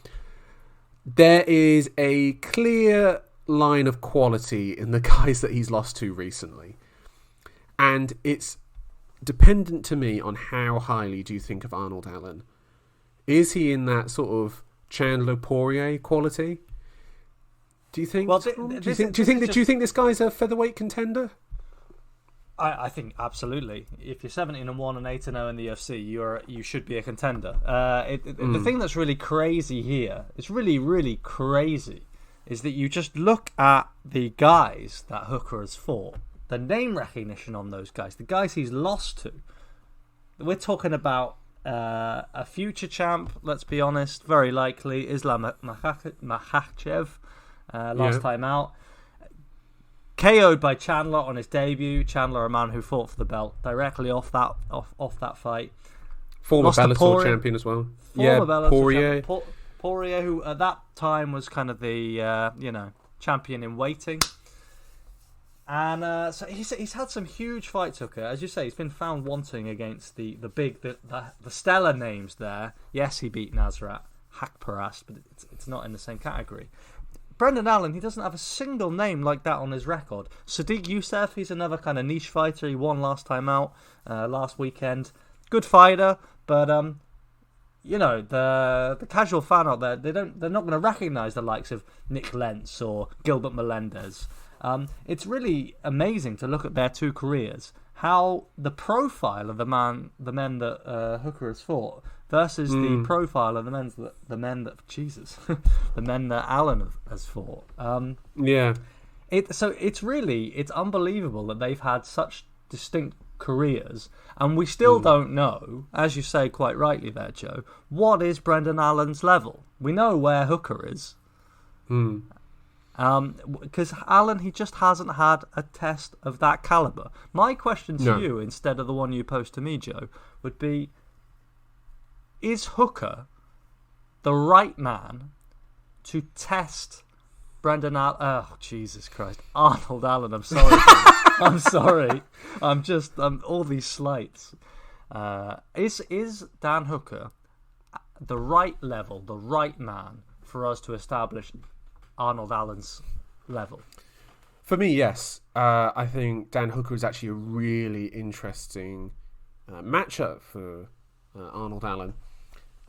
Speaker 3: There is a clear line of quality in the guys that he's lost to recently. And it's dependent to me on how highly do you think of Arnold Allen. Is he in that sort of Chandler Poirier quality? Do you think?
Speaker 4: Well,
Speaker 3: do you think this guy's a featherweight contender?
Speaker 4: I think absolutely. If you're 17-1 and 8-0 in the UFC, you should be a contender. The thing that's really crazy here, it's really, really crazy, is that you just look at the guys that Hooker has fought, the name recognition on those guys, the guys he's lost to. We're talking about a future champ, let's be honest, very likely, Islam Makhachev, last time out. KO'd by Chandler on his debut. Chandler, a man who fought for the belt directly off that fight.
Speaker 3: Former Bellator champion as well. Poirier.
Speaker 4: Poirier, who at that time was kind of the champion in waiting. And so he's had some huge fights, Hooker. As you say, he's been found wanting against the stellar names there. Yes, he beat Nasrat Haqparast, but it's not in the same category. Brendan Allen, he doesn't have a single name like that on his record. Sadiq Youssef, he's another kind of niche fighter. He won last time out, last weekend. Good fighter, but the casual fan out there, they're not going to recognise the likes of Nick Lentz or Gilbert Melendez. It's really amazing to look at their two careers, how the profile of the men that Hooker has fought versus the profile of the men that Allen has fought. It's unbelievable that they've had such distinct careers, and we still don't know, as you say quite rightly there, Joe, what is Brendan Allen's level. We know where Hooker is. Because Allen, he just hasn't had a test of that caliber. My question to you, instead of the one you posed to me, Joe, would be: is Hooker the right man to test Brendan Allen? Oh, Jesus Christ, Arnold Allen! I'm sorry. I'm sorry. I'm all these slights. Is Dan Hooker the right level, the right man for us to establish Arnold Allen's level?
Speaker 3: For me, yes. I think Dan Hooker is actually a really interesting matchup for Arnold Allen.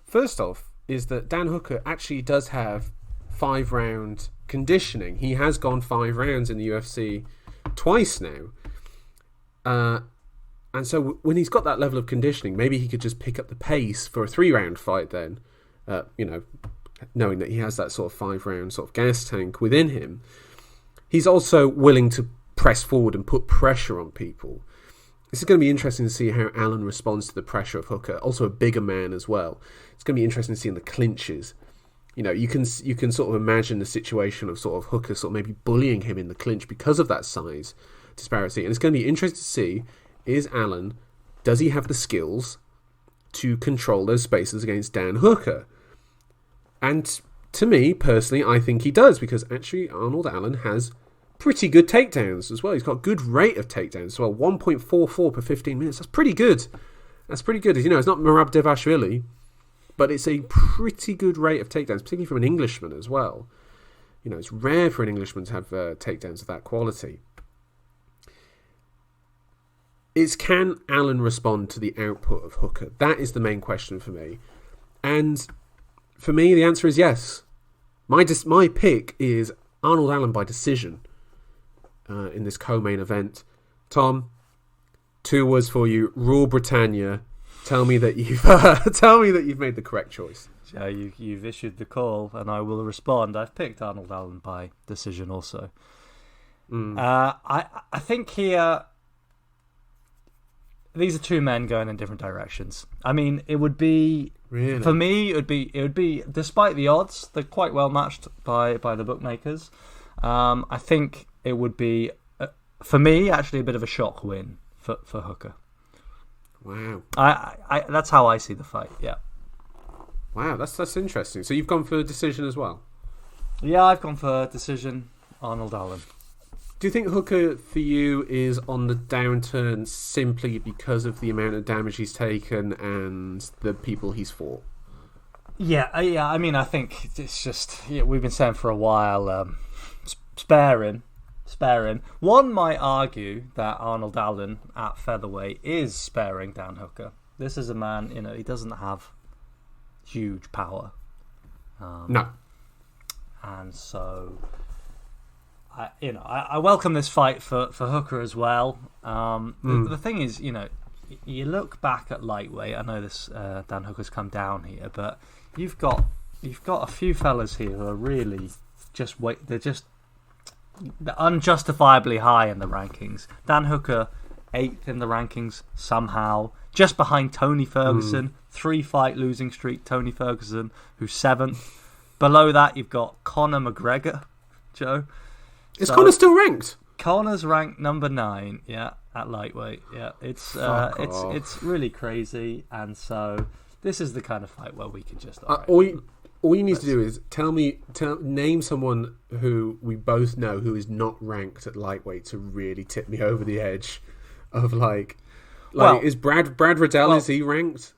Speaker 3: First off, is that Dan Hooker actually does have 5-round conditioning. He has gone 5 rounds in the UFC twice now. And so when he's got that level of conditioning, maybe he could just pick up the pace for a 3-round fight then, knowing that he has that sort of 5-round sort of gas tank within him. He's also willing to press forward and put pressure on people. This is going to be interesting to see how Allen responds to the pressure of Hooker. Also a bigger man as well. It's going to be interesting to see in the clinches. You can sort of imagine the situation of sort of Hooker sort of maybe bullying him in the clinch because of that size disparity. And it's going to be interesting to see, does he have the skills to control those spaces against Dan Hooker? And to me, personally, I think he does, because actually Arnold Allen has pretty good takedowns as well. He's got a good rate of takedowns as well, 1.44 per 15 minutes. That's pretty good. It's not Merab Devashvili, but it's a pretty good rate of takedowns, particularly from an Englishman as well. It's rare for an Englishman to have takedowns of that quality. Can Allen respond to the output of Hooker? That is the main question for me. And for me, the answer is yes. My pick is Arnold Allen by decision in this co-main event. Tom, 2 words for you. Rule Britannia. Tell me that you've made the correct choice.
Speaker 4: Yeah, you've issued the call, and I will respond. I've picked Arnold Allen by decision also. I think here these are two men going in different directions. I mean, it would be really? For me. It would be despite the odds, they're quite well matched by the bookmakers. I think it would be for me actually a bit of a shock win for Hooker.
Speaker 3: Wow.
Speaker 4: I that's how I see the fight. Yeah.
Speaker 3: Wow, that's interesting. So you've gone for a decision as well?
Speaker 4: Yeah, I've gone for decision. Arnold Allen.
Speaker 3: Do you think Hooker for you is on the downturn simply because of the amount of damage he's taken and the people he's fought?
Speaker 4: Yeah. I mean, I think it's just we've been saying for a while. sparing. One might argue that Arnold Allen at featherweight is sparing Dan Hooker. This is a man, he doesn't have huge power.
Speaker 3: No.
Speaker 4: And so, I welcome this fight for Hooker as well. The thing is, you look back at lightweight. I know this Dan Hooker's come down here, but you've got a few fellas here who are really they're unjustifiably high in the rankings. Dan Hooker, 8th in the rankings somehow, just behind Tony Ferguson. 3-fight losing streak, Tony Ferguson, who's 7th. Below that, you've got Conor McGregor, Joe.
Speaker 3: Is Conor still ranked?
Speaker 4: Conor's ranked number 9, at lightweight. Yeah, it's really crazy, and so this is the kind of fight where we can just
Speaker 3: all you need to do is name someone who we both know who is not ranked at lightweight to really tip me over the edge of is Brad Riddell, is he ranked?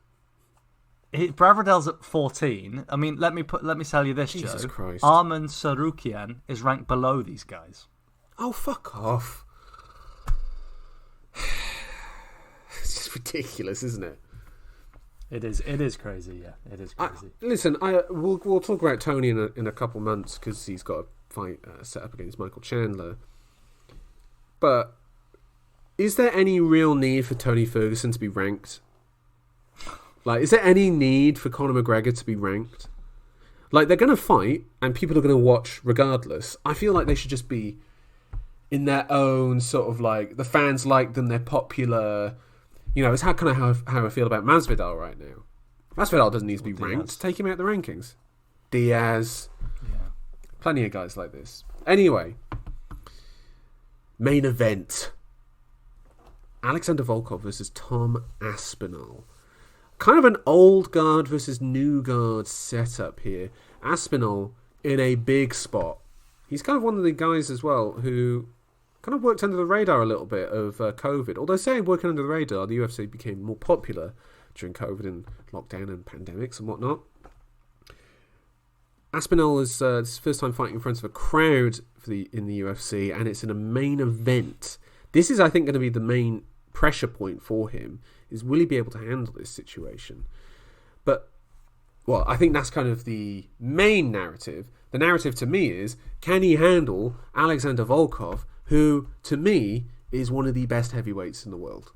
Speaker 4: Brad Riddell's at 14. I mean, let me tell you this,
Speaker 3: Jesus
Speaker 4: Joe.
Speaker 3: Christ.
Speaker 4: Arman Sarukian is ranked below these guys.
Speaker 3: Oh, fuck off. It's just ridiculous, isn't it?
Speaker 4: It is crazy, yeah. It is crazy.
Speaker 3: We'll talk about Tony in a couple months because he's got a fight set up against Michael Chandler. But is there any real need for Tony Ferguson to be ranked? Is there any need for Conor McGregor to be ranked? They're going to fight, and people are going to watch regardless. I feel like they should just be in their own sort of the fans like them, they're popular. It's how I feel about Masvidal right now. Masvidal doesn't need to be ranked. Take him out the rankings. Diaz.
Speaker 4: Yeah.
Speaker 3: Plenty of guys like this. Anyway. Main event. Alexander Volkov versus Tom Aspinall. Kind of an old guard versus new guard setup here. Aspinall in a big spot. He's kind of one of the guys as well who kind of worked under the radar a little bit of COVID. Although saying working under the radar, the UFC became more popular during COVID and lockdown and pandemics and whatnot. Aspinall is his first time fighting in front of a crowd in the UFC, and it's in a main event. This is, I think, going to be the main pressure point for him, is will he be able to handle this situation? But, I think that's kind of the main narrative. The narrative to me is, can he handle Alexander Volkov, who, to me, is one of the best heavyweights in the world?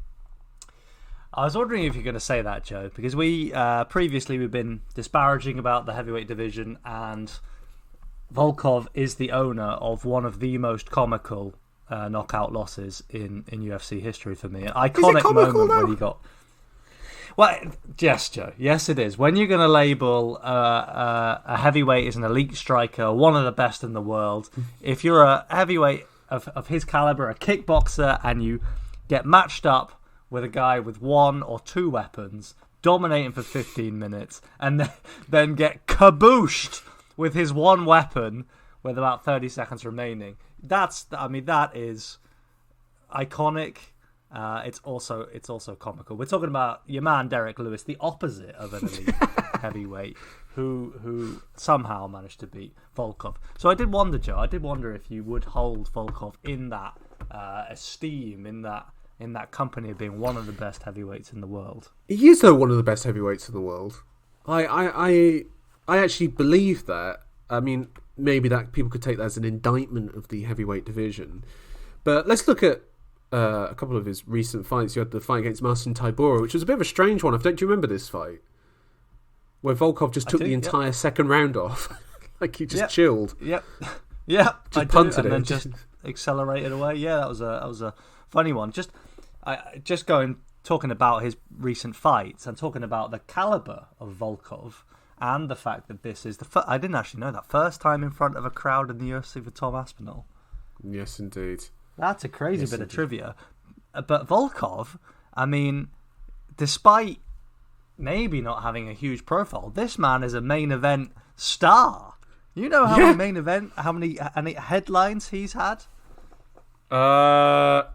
Speaker 4: I was wondering if you're going to say that, Joe, because we previously we've been disparaging about the heavyweight division, and Volkov is the owner of one of the most comical knockout losses in UFC history for me. An iconic moment when he got... Well, yes, Joe. Yes, it is. When you're going to label a heavyweight as an elite striker, one of the best in the world, if you're a heavyweight of his caliber, a kickboxer, and you get matched up with a guy with 1 or 2 weapons, dominating for 15 minutes, and then get kabooshed with his 1 weapon with about 30 seconds remaining. That is iconic. It's also comical. We're talking about your man Derek Lewis, the opposite of an elite heavyweight, who somehow managed to beat Volkov. So I did wonder, Joe. If you would hold Volkov in that esteem, in that company of being one of the best heavyweights in the world.
Speaker 3: He is, though, one of the best heavyweights in the world. I actually believe that. I mean, maybe that people could take that as an indictment of the heavyweight division. But let's look at a couple of his recent fights. You had the fight against Marcin Tybura, which was a bit of a strange one. Do you remember this fight? Where Volkov just took the entire second round off. He just chilled.
Speaker 4: Yep.
Speaker 3: Just punted it.
Speaker 4: And then just accelerated away. Yeah, that was a funny one. Talking about his recent fights and talking about the caliber of Volkov and the fact that this is I didn't actually know that, first time in front of a crowd in the UFC for Tom Aspinall.
Speaker 3: Yes, indeed.
Speaker 4: That's a crazy bit of trivia. But Volkov, I mean, despite maybe not having a huge profile, this man is a main event star. You know how many headlines he's had?
Speaker 3: 4?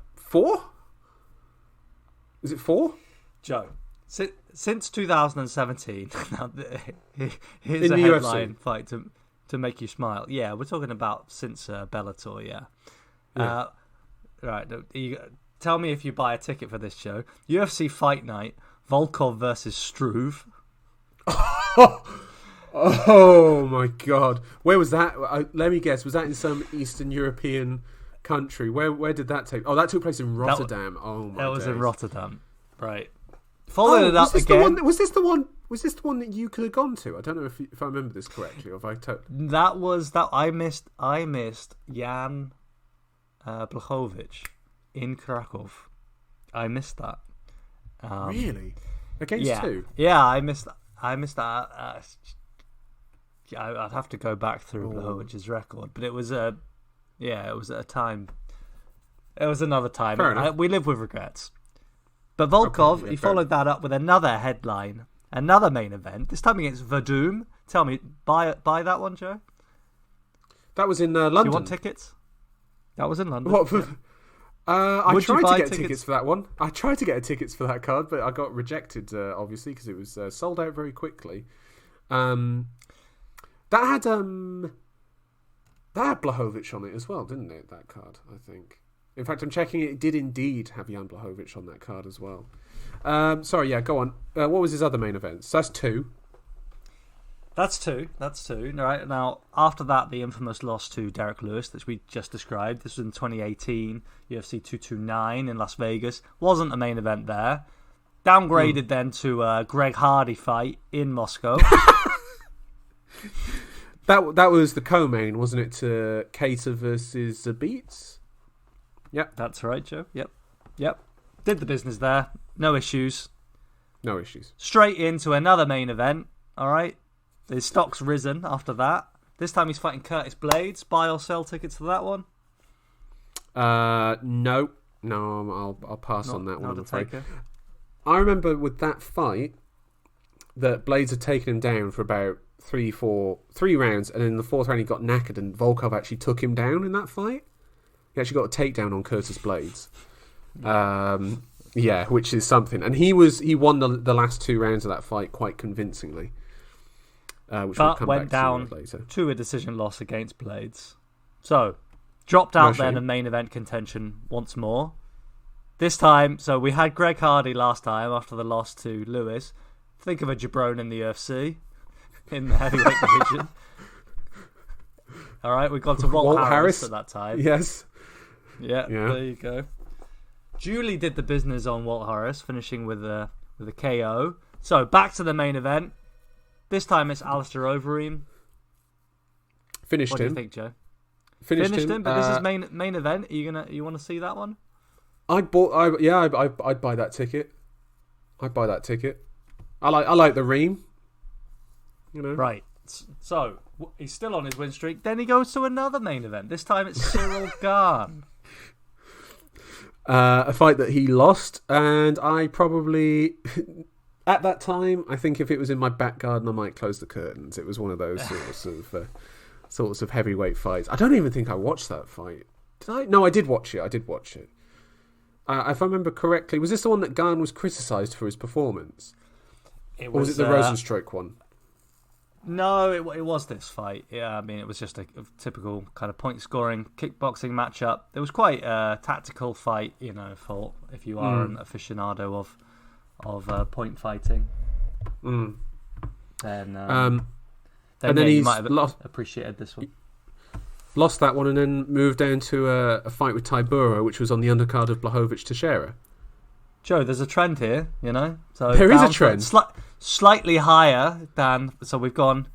Speaker 3: Is it 4?
Speaker 4: Joe, since 2017, his
Speaker 3: in the
Speaker 4: headline
Speaker 3: UFC.
Speaker 4: fight to... to make you smile. Yeah, we're talking about since Bellator, yeah. Right, tell me if you buy a ticket for this show. UFC Fight Night, Volkov versus Struve.
Speaker 3: Oh my God! Where was that? Let me guess. Was that in some Eastern European country? Where did that take? Oh, that took place in Rotterdam. That
Speaker 4: was in Rotterdam, right? Followed it up
Speaker 3: was this
Speaker 4: again.
Speaker 3: Was this the one that you could have gone to? I don't know if I remember this correctly, or if I
Speaker 4: That was that I missed Jan Blachowicz in Krakow. I missed that.
Speaker 3: Really? Against who?
Speaker 4: Yeah, I missed that. I'd have to go back through Blahowicz's record, but it was it was at a time. It was another time. We live with regrets. But Volkov, he followed that up with another headline, another main event. This time against Verdum. Tell me, buy that one, Joe.
Speaker 3: That was in London.
Speaker 4: Do you want tickets? That was in London.
Speaker 3: What? I tried to get tickets for that one. I tried to get tickets for that card, but I got rejected, obviously, because it was sold out very quickly. That had Blachowicz on it as well, didn't it? That card, I think. In fact, I'm checking it. It did indeed have Jan Blachowicz on that card as well. Sorry, yeah, go on. What was his other main events? So that's two.
Speaker 4: That's two. Right, now, after that, the infamous loss to Derek Lewis, that we just described. This was in 2018, UFC 229 in Las Vegas. Wasn't a main event there. Downgraded then to a Greg Hardy fight in Moscow.
Speaker 3: That was the co-main, wasn't it, to Keita versus Zabit? Yep.
Speaker 4: That's right, Joe. Yep. Did the business there. No issues. Straight into another main event, all right? His stock's risen after that. This time he's fighting Curtis Blades. Buy or sell tickets for that one?
Speaker 3: No, I'll pass on that one, I'm afraid. I remember with that fight that Blades had taken him down for about three rounds, and in the fourth round he got knackered, and Volkov actually took him down in that fight. He actually got a takedown on Curtis Blades. Which is something. And he won the last 2 rounds of that fight quite convincingly. Which
Speaker 4: but went down to a decision loss against Blades. So, dropped out then in main event contention once more. This time, so we had Greg Hardy last time after the loss to Lewis. Think of a jabroni in the UFC in the heavyweight division. All right, we've gone to Walt Harris at that time.
Speaker 3: Yes.
Speaker 4: Yeah, there you go. Julie did the business on Walt Harris, finishing with a KO. So, back to the main event. This time it's Alistair Overeem.
Speaker 3: Finished him.
Speaker 4: What do you think, Joe?
Speaker 3: Finished
Speaker 4: him, but this is main event. You want to see that one?
Speaker 3: I'd buy that ticket. I like the Reem. You know.
Speaker 4: Right. So he's still on his win streak. Then he goes to another main event. This time it's Cyril Gane.
Speaker 3: A fight that he lost, and I probably at that time, I think if it was in my back garden, I might close the curtains. It was one of those sorts of heavyweight fights. I don't even think I watched that fight. Did I? No, I did watch it. If I remember correctly, was this the one that Gane was criticised for his performance? Or was it the Rosenstruck one?
Speaker 4: No, it was this fight. Yeah, I mean, it was just a typical kind of point-scoring kickboxing matchup. It was quite a tactical fight, for if you are an aficionado of point fighting. Then he might have appreciated this one.
Speaker 3: Lost that one and then moved down to a fight with Tybura, which was on the undercard of Blachowicz Teixeira.
Speaker 4: Joe, there's a trend here, So
Speaker 3: there is a trend.
Speaker 4: Slightly higher than... So we've gone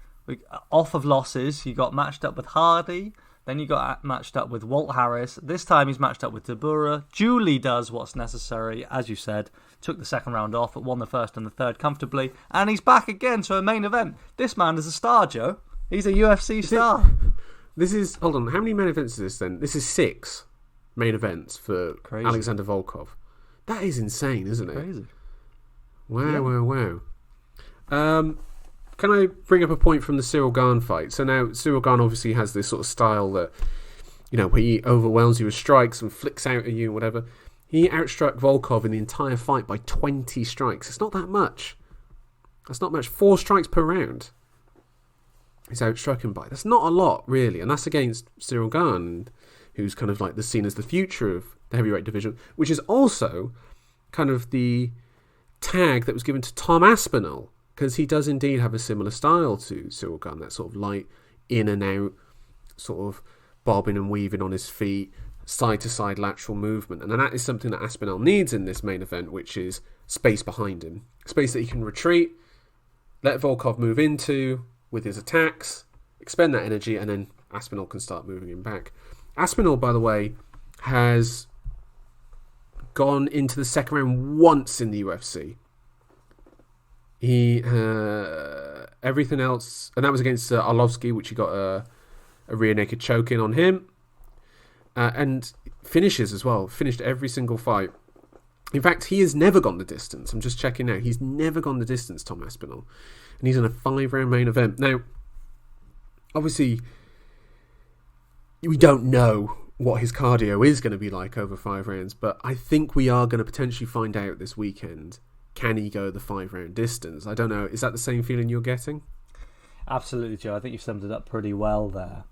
Speaker 4: off of losses. You got matched up with Hardy. Then you got matched up with Walt Harris. This time he's matched up with Tybura. Julie does what's necessary, as you said. Took the second round off, but won the first and the third comfortably. And he's back again to a main event. This man is a star, Joe. He's a UFC star.
Speaker 3: Hold on, how many main events is this then? This is 6 main events for Alexander Volkov. That is insane, isn't it?
Speaker 4: Crazy.
Speaker 3: Wow. Can I bring up a point from the Cyril Gane fight? So now Cyril Gane obviously has this sort of style that, where he overwhelms you with strikes and flicks out at you and whatever. He outstruck Volkov in the entire fight by 20 strikes. It's not that much. That's not much. 4 strikes per round. He's outstruck him by. That's not a lot, really, and that's against Cyril Gane, who's kind of like seen as the future of the heavyweight division, which is also kind of the tag that was given to Tom Aspinall, because he does indeed have a similar style to Cyril Gane, that sort of light in and out, sort of bobbing and weaving on his feet, side-to-side lateral movement. And that is something that Aspinall needs in this main event, which is space behind him. Space that he can retreat, let Volkov move into with his attacks, expend that energy, and then Aspinall can start moving him back. Aspinall, by the way, has gone into the second round once in the UFC. He everything else, and that was against Arlovsky, which he got a rear naked choke in on him, and finishes as well. Finished every single fight. In fact, he has never gone the distance. I'm just checking now. He's never gone the distance, Tom Aspinall, and he's in a 5-round main event. Now, obviously, we don't know what his cardio is going to be like over 5 rounds, but I think we are going to potentially find out this weekend. Can he go the 5-round distance? I don't know. Is that the same feeling you're getting?
Speaker 4: Absolutely, Joe. I think you've summed it up pretty well there.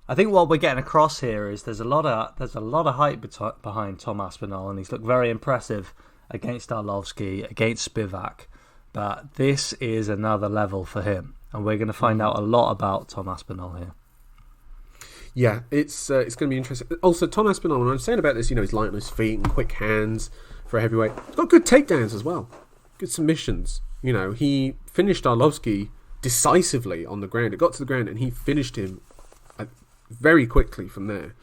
Speaker 4: I think what we're getting across here is there's a lot of hype behind Tom Aspinall, and he's looked very impressive against Arlovsky, against Spivak. But this is another level for him, and we're going to find out a lot about Tom Aspinall here.
Speaker 3: Yeah, it's going to be interesting. Also, Tom Aspinall, when I'm saying about this, he's light on his feet and quick hands for a heavyweight. He's got good takedowns as well, good submissions. He finished Arlovsky decisively on the ground. It got to the ground and he finished him very quickly from there.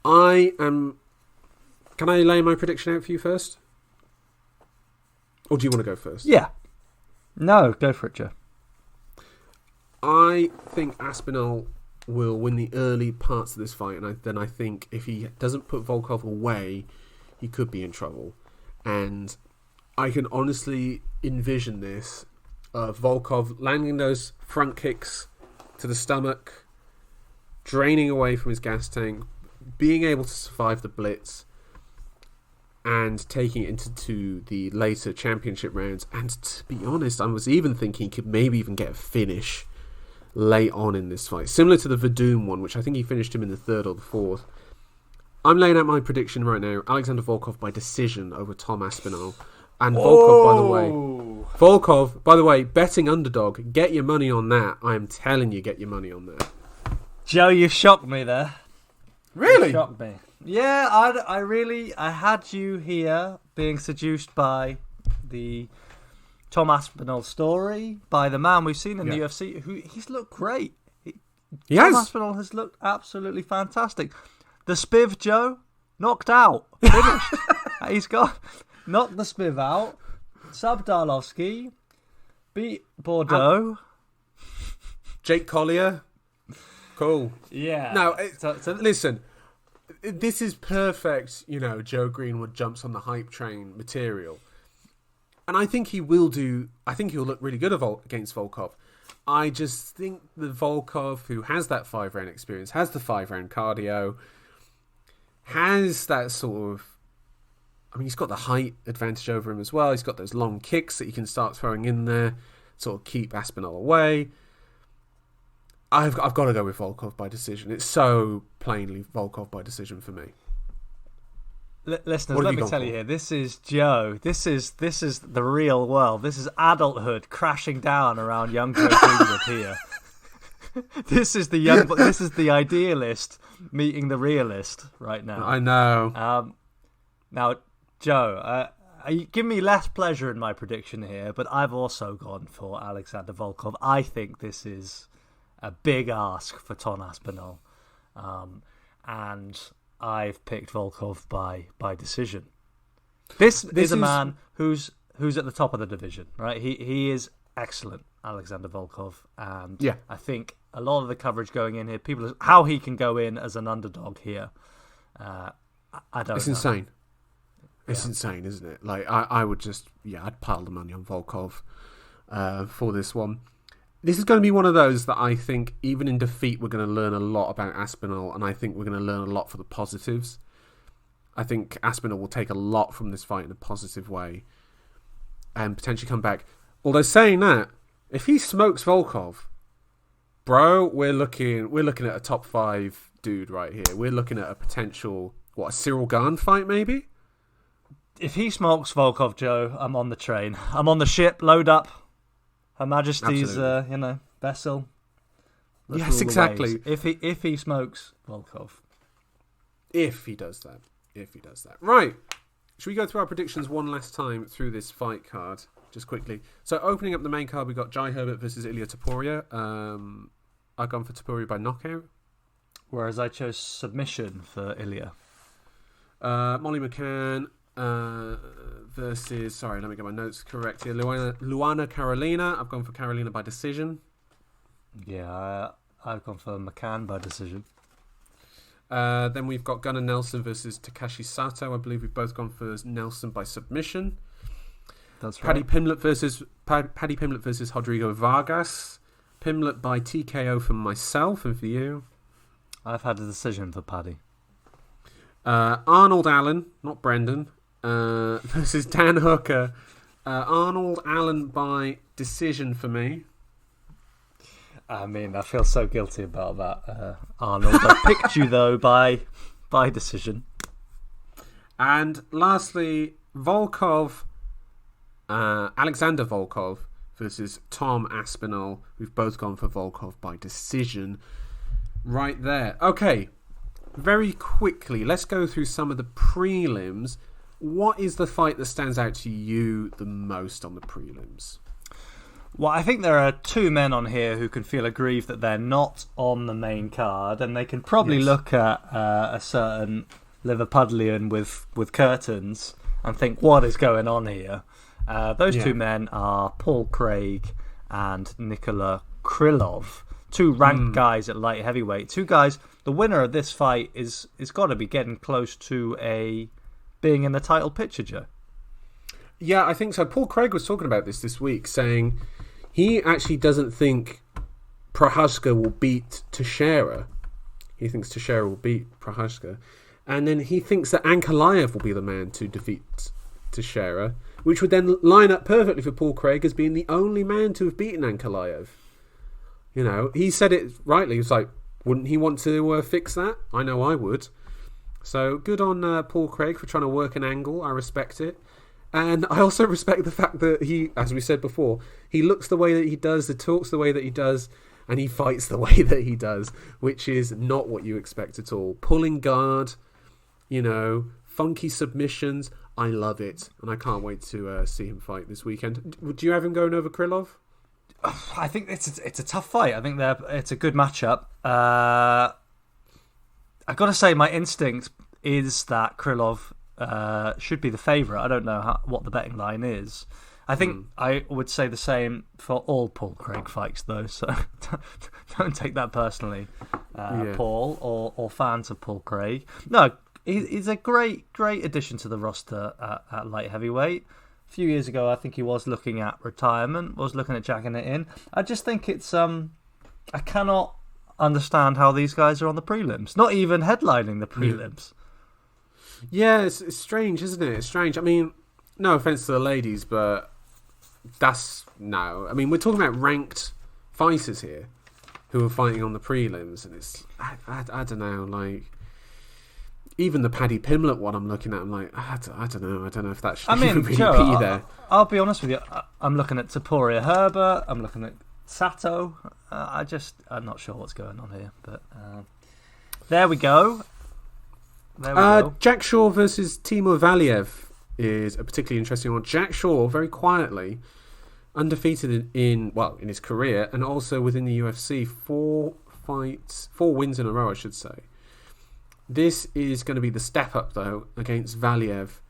Speaker 3: Can I lay my prediction out for you first? Or do you want to go first?
Speaker 4: Yeah. No, go for it, Joe.
Speaker 3: I think Aspinall will win the early parts of this fight, and then I think if he doesn't put Volkov away, he could be in trouble. And I can honestly envision this Volkov landing those front kicks to the stomach, draining away from his gas tank, being able to survive the blitz, and taking it into the later championship rounds. And to be honest, I was even thinking he could maybe even get a finish late on in this fight, similar to the Verdum one, which I think he finished him in the 3rd or the 4th. I'm laying out my prediction right now. Alexander Volkov by decision over Tom Aspinall. And Volkov, by the way, betting underdog. Get your money on that. I am telling you, get your money on that.
Speaker 4: Joe, you shocked me there.
Speaker 3: Really?
Speaker 4: You shocked me. Yeah, I had you here being seduced by the Tom Aspinall story, by the man we've seen in the UFC, who he's looked great. Tom Aspinall has looked absolutely fantastic. The Spiv, Joe, knocked out. Finished. He's got knocked the Spiv out, subbed Arlovsky, beat Bordeaux.
Speaker 3: Jake Collier. Cool.
Speaker 4: Yeah.
Speaker 3: Now, listen, this is perfect, Joe Greenwood jumps on the hype train material. And I think he will he'll look really good against Volkov. I just think the Volkov, who has that 5-round experience, has the 5-round cardio, has that sort of... he's got the height advantage over him as well. He's got those long kicks that he can start throwing in there, sort of keep Aspinall away. I've got to go with Volkov by decision. It's so plainly Volkov by decision for me.
Speaker 4: Listeners, let me tell you here. This is Joe. This is the real world. This is adulthood crashing down around young Joe Greenwood here. This is the idealist meeting the realist right now.
Speaker 3: I know.
Speaker 4: Now, Joe, you give me less pleasure in my prediction here, but I've also gone for Alexander Volkov. I think this is a big ask for Tom Aspinall, and I've picked Volkov by decision. This is a man who's at the top of the division, right? He is excellent, Alexander Volkov, and I think a lot of the coverage going in here, how he can go in as an underdog here. I don't know.
Speaker 3: It's insane. It's insane, isn't it? Like I would just I'd pile the money on Volkov for this one. This is going to be one of those that I think, even in defeat, we're going to learn a lot about Aspinall, and I think we're going to learn a lot for the positives. I think Aspinall will take a lot from this fight in a positive way, and potentially come back. Although saying that, If he smokes Volkov, bro, we're looking at a top 5 dude right here. We're looking at a potential a Cyril Gane fight maybe.
Speaker 4: If he smokes Volkov, Joe, I'm on the train. I'm on the ship. Load up, Her Majesty's, vessel. Let's
Speaker 3: yes, exactly.
Speaker 4: If he smokes Volkov.
Speaker 3: If he does that. Right. Should we go through our predictions one last time through this fight card, just quickly? So opening up the main card, we got Jai Herbert versus Ilia Topuria. I've gone for Topuria by knockout. Whereas
Speaker 4: I chose submission for Ilia.
Speaker 3: Molly McCann versus... Sorry, let me get my notes correct here. Luanna Carolina. I've gone for Carolina by decision.
Speaker 4: Yeah, I've gone for Mccann by decision.
Speaker 3: Then we've got Gunnar Nelson versus Takashi Sato. I believe we've both gone for Nelson by submission.
Speaker 4: That's right.
Speaker 3: Paddy Pimblett versus Rodrigo Vargas. Pimblett by TKO for myself and for you.
Speaker 4: I've had a decision for Paddy.
Speaker 3: Arnold Allen, not Brendan, versus Dan Hooker. Arnold Allen by decision for me.
Speaker 4: I mean, I feel so guilty about that, Arnold. I picked you, though, by decision.
Speaker 3: And lastly, Volkov, Alexander Volkov versus Tom Aspinall. We've both gone for Volkov by decision. Right there. Okay, very quickly, let's go through some of the prelims. What is the fight that stands out to you the most on the prelims?
Speaker 4: Well, I think there are 2 men on here who can feel aggrieved that they're not on the main card, and they can probably look at a certain Liverpudlian with curtains and think, what is going on here? Those 2 men are Paul Craig and Nikola Krylov, 2 ranked guys at light heavyweight. 2 guys, the winner of this fight is got to be getting close to being in the title picture, Joe.
Speaker 3: Yeah, I think so. Paul Craig was talking about this week, saying he actually doesn't think Prochazka will beat Teixeira. He thinks Teixeira will beat Prochazka. And then he thinks that Ankalaev will be the man to defeat Teixeira, which would then line up perfectly for Paul Craig as being the only man to have beaten Ankalaev. You know, he said it rightly. He was like, wouldn't he want to fix that? I know I would. So good on Paul Craig for trying to work an angle. I respect it. And I also respect the fact that he, as we said before, he looks the way that he does, he talks the way that he does, and he fights the way that he does, which is not what you expect at all. Pulling guard, funky submissions. I love it, and I can't wait to see him fight this weekend. Do you have him going over Krylov?
Speaker 4: I think it's a tough fight. I think it's a good matchup. I've got to say, my instinct is that Krylov should be the favourite. I don't know what the betting line is. I think I would say the same for all Paul Craig fights, though, so don't take that personally, Paul, or fans of Paul Craig. No, he's a great addition to the roster at light heavyweight. A few years ago, I think he was looking at retirement, was looking at jacking it in. I just think it's... I cannot understand how these guys are on the prelims, not even headlining the prelims.
Speaker 3: Yeah, it's strange, isn't it? It's strange. I mean, no offense to the ladies, but I mean, we're talking about ranked fighters here who are fighting on the prelims, and it's I don't know, like even the Paddy Pimblett one I'm looking at, I'm like, I don't know if that should even really be there.
Speaker 4: I'll be honest with you, I'm looking at Topuria Herbert, I'm looking at Sato. I'm not sure what's going on here, but there we go.
Speaker 3: Jack Shaw versus Timur Valiev is a particularly interesting one. Jack Shaw, very quietly, undefeated in his career and also within the UFC, 4 wins in a row, I should say. This is going to be the step up, though, against Valiev,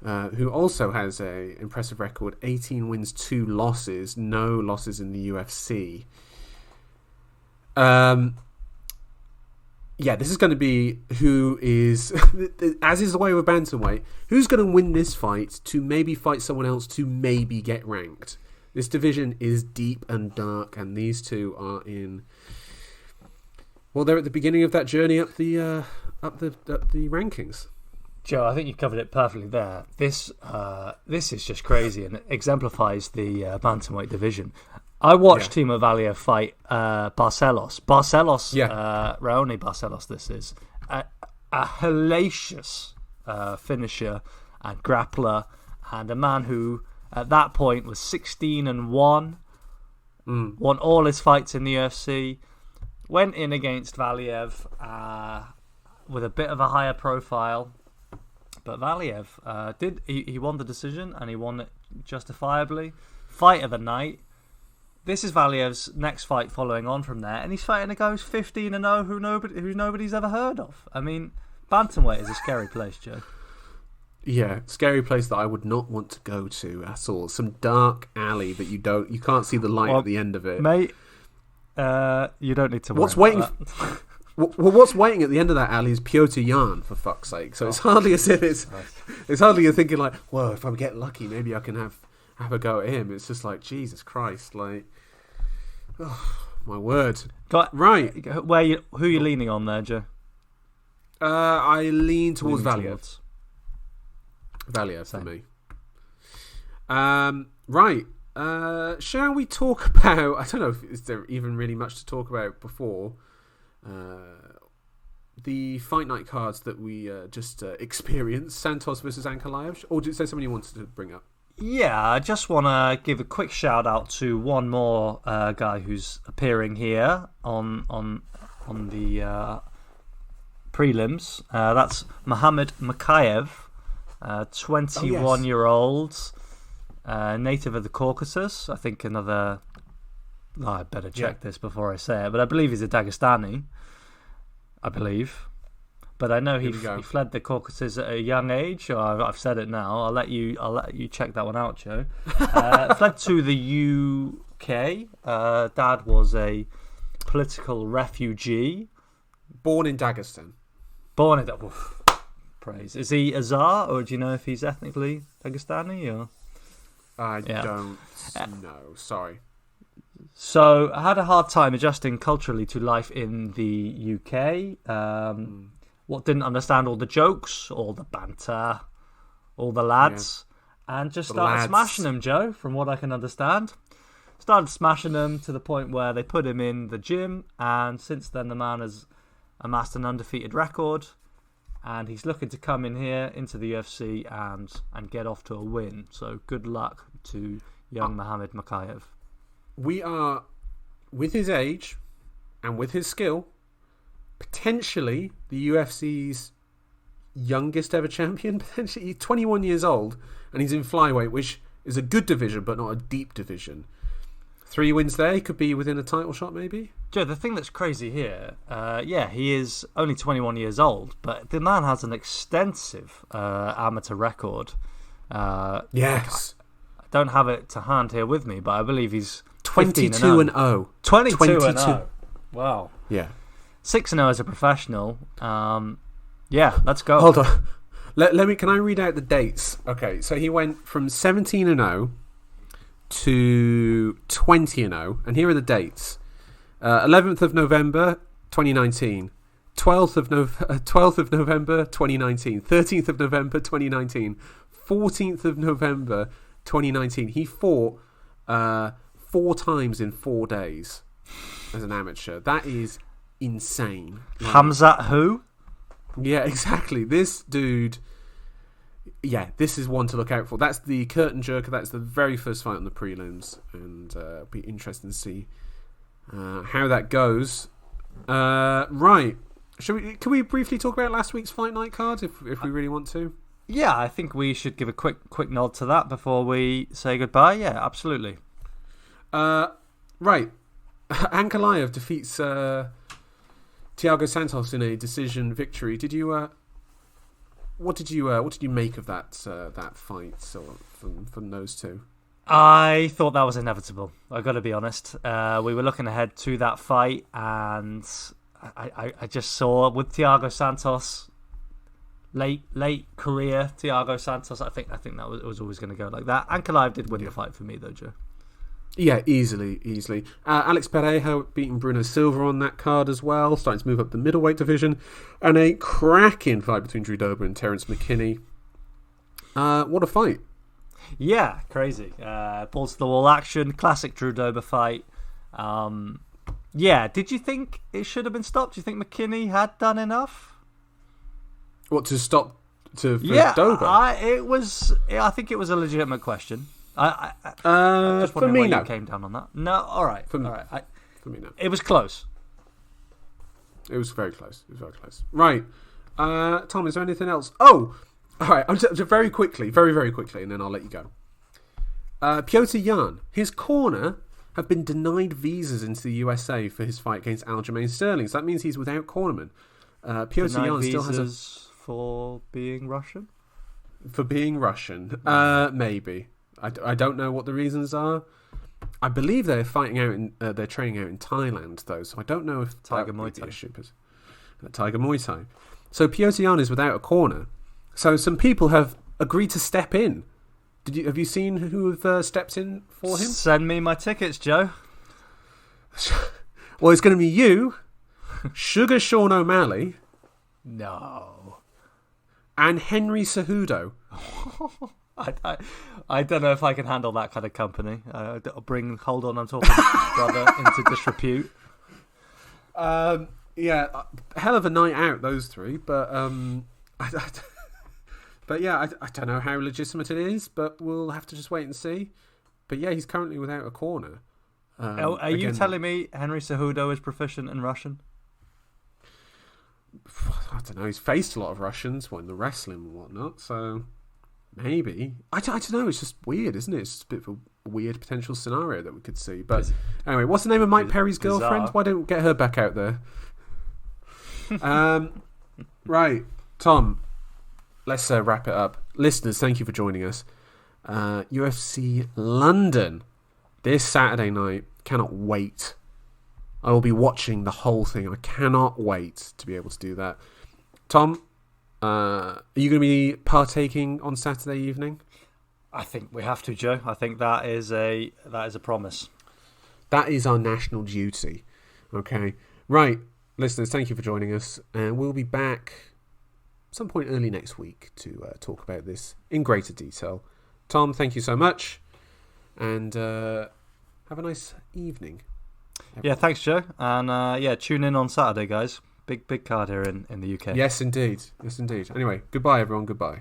Speaker 3: who also has a impressive record, 18 wins, 2 losses, no losses in the UFC. Yeah, this is going to be who is, as is the way with bantamweight, who's going to win this fight to maybe fight someone else to maybe get ranked. This division is deep and dark, and these two are in. Well, they're at the beginning of that journey up the rankings.
Speaker 4: Joe, I think you covered it perfectly there. This is just crazy, and it exemplifies the bantamweight division. I watched Timo Valiev fight Barcelos. Raoni Barcelos, this is. A hellacious finisher and grappler, and a man who, at that point, was 16-1, won all his fights in the UFC, went in against Valiev with a bit of a higher profile. But Valiev he won the decision, and he won it justifiably. Fight of the night. This is Valiev's next fight following on from there, and he's fighting a guy who's 15-0 who nobody's ever heard of. I mean, bantamweight is a scary place, Joe.
Speaker 3: Yeah, scary place that I would not want to go to at all. Some dark alley that you can't see the light at the end of it,
Speaker 4: mate. You don't need to.
Speaker 3: What's waiting? What's waiting at the end of that alley is Piotr Jan, for fuck's sake. So it's hardly as if it's hardly you're thinking like, well, if I get lucky, maybe I can have a go at him. It's just like, Jesus Christ, like, oh, my word.
Speaker 4: But
Speaker 3: right,
Speaker 4: who are you leaning on there, Joe?
Speaker 3: I lean towards Valiev. Valiev for me. Right. Shall we talk about? I don't know if is there even really much to talk about before the fight night cards that we just experienced, Santos versus Ankalaev, or is there something you wanted to bring up?
Speaker 4: Yeah, I just want to give a quick shout out to one more guy who's appearing here on the prelims. That's Mohammed Makayev, 21-year-old, native of the Caucasus. I think another. Oh, I better check this before I say it, but I believe he's a Dagestani. I believe. But I know he fled the Caucasus at a young age. Or I've said it now. I'll let you check that one out, Joe. Fled to the UK. Dad was a political refugee.
Speaker 3: Born in Dagestan.
Speaker 4: Praise. Is he Azar, or do you know if he's ethnically Dagestani? Or
Speaker 3: I don't know. Sorry.
Speaker 4: So I had a hard time adjusting culturally to life in the UK. Didn't understand all the jokes, all the banter, all the lads, and just started smashing them, Joe, from what I can understand. Started smashing them to the point where they put him in the gym, and since then the man has amassed an undefeated record, and he's looking to come in here into the UFC and get off to a win. So good luck to young Mohammed Makayev.
Speaker 3: We are, with his age and with his skill, potentially the UFC's youngest ever champion. Potentially, he's 21 years old, and he's in flyweight, which is a good division, but not a deep division. 3 wins there, he could be within a title shot, maybe.
Speaker 4: Joe, the thing that's crazy here, he is only 21 years old, but the man has an extensive amateur record.
Speaker 3: Yes.
Speaker 4: I don't have it to hand here with me, but I believe he's
Speaker 3: 22-0.
Speaker 4: 22-0. Wow.
Speaker 3: Yeah.
Speaker 4: 6-0 as a professional. Let's go.
Speaker 3: Hold on. Let me. Can I read out the dates? Okay, so he went from 17-0 to 20-0, and here are the dates: 11th of November 2019, 12th of November 2019, 13th of November 2019, 14th of November 2019. He fought 4 times in 4 days as an amateur. That is insane.
Speaker 4: Hamzat who?
Speaker 3: Yeah, exactly. This dude. Yeah, this is one to look out for. That's the curtain jerker. That's the very first fight on the prelims, and it'll be interesting to see how that goes. Right. Can we briefly talk about last week's fight night card if we really want to?
Speaker 4: Yeah, I think we should give a quick nod to that before we say goodbye. Yeah, absolutely.
Speaker 3: Right. Ankalaev defeats Thiago Santos in a decision victory. Did you? What did you make of that fight? So from those two,
Speaker 4: I thought that was inevitable. I've got to be honest. We were looking ahead to that fight, and I just saw with Thiago Santos, late career Thiago Santos. I think that was always going to go like that. Ankalaev did win the fight for me though, Joe.
Speaker 3: Yeah, easily. Alex Pereira beating Bruno Silva on that card as well, starting to move up the middleweight division, and a cracking fight between Drew Dober and Terence McKinney. What a fight!
Speaker 4: Yeah, crazy. Balls to the wall action, classic Drew Dober fight. Yeah, did you think it should have been stopped? Do you think McKinney had done enough?
Speaker 3: What, to stop for Dober?
Speaker 4: I think it was a legitimate question. I just
Speaker 3: for
Speaker 4: wondering
Speaker 3: me,
Speaker 4: why
Speaker 3: no.
Speaker 4: you came down on that. No, all right.
Speaker 3: For me, no.
Speaker 4: It was close.
Speaker 3: It was very close. Right. Tom, is there anything else? Oh, all right. Just very quickly, very quickly, and then I'll let you go. Piotr Jan, his corner have been denied visas into the USA for his fight against Aljamain Sterling. So that means he's without cornerman. Piotr Jan still has
Speaker 4: for being Russian.
Speaker 3: For being Russian, maybe. I don't know what the reasons are. I believe they're fighting out in they're training out in Thailand though, so I don't know if
Speaker 4: Tiger Muay Thai.
Speaker 3: Tiger Muay Thai. So Piotr Jan is without a corner. So some people have agreed to step in. Have you seen who have stepped in for him?
Speaker 4: Send me my tickets, Joe.
Speaker 3: Well, it's going to be you, Sugar Sean O'Malley,
Speaker 4: No.
Speaker 3: and Henry Cejudo.
Speaker 4: I don't know if I can handle that kind of company. Hold on, I'm talking brother into disrepute.
Speaker 3: Yeah, hell of a night out, those three. But but yeah, I don't know how legitimate it is, but we'll have to just wait and see. But yeah, he's currently without a corner.
Speaker 4: Are you telling me Henry Cejudo is proficient in Russian?
Speaker 3: I don't know. He's faced a lot of Russians, in the wrestling and whatnot. So maybe I don't know. It's just weird, isn't it? It's just a bit of a weird potential scenario that we could see. But anyway, what's the name of Mike Perry's girlfriend? Why don't we get her back out there? Right, Tom. Let's wrap it up. Listeners, thank you for joining us. UFC London this Saturday night. Cannot wait. I will be watching the whole thing. I cannot wait to be able to do that. Tom, are you going to be partaking on Saturday evening?
Speaker 4: I think we have to, Joe. I think that is a promise.
Speaker 3: That is our national duty. Okay. Right, listeners, thank you for joining us. And we'll be back some point early next week to talk about this in greater detail. Tom, thank you so much. And have a nice evening.
Speaker 4: Yeah, thanks, Joe. And tune in on Saturday, guys. Big card here in the UK.
Speaker 3: Yes, indeed. Anyway, goodbye, everyone. Goodbye.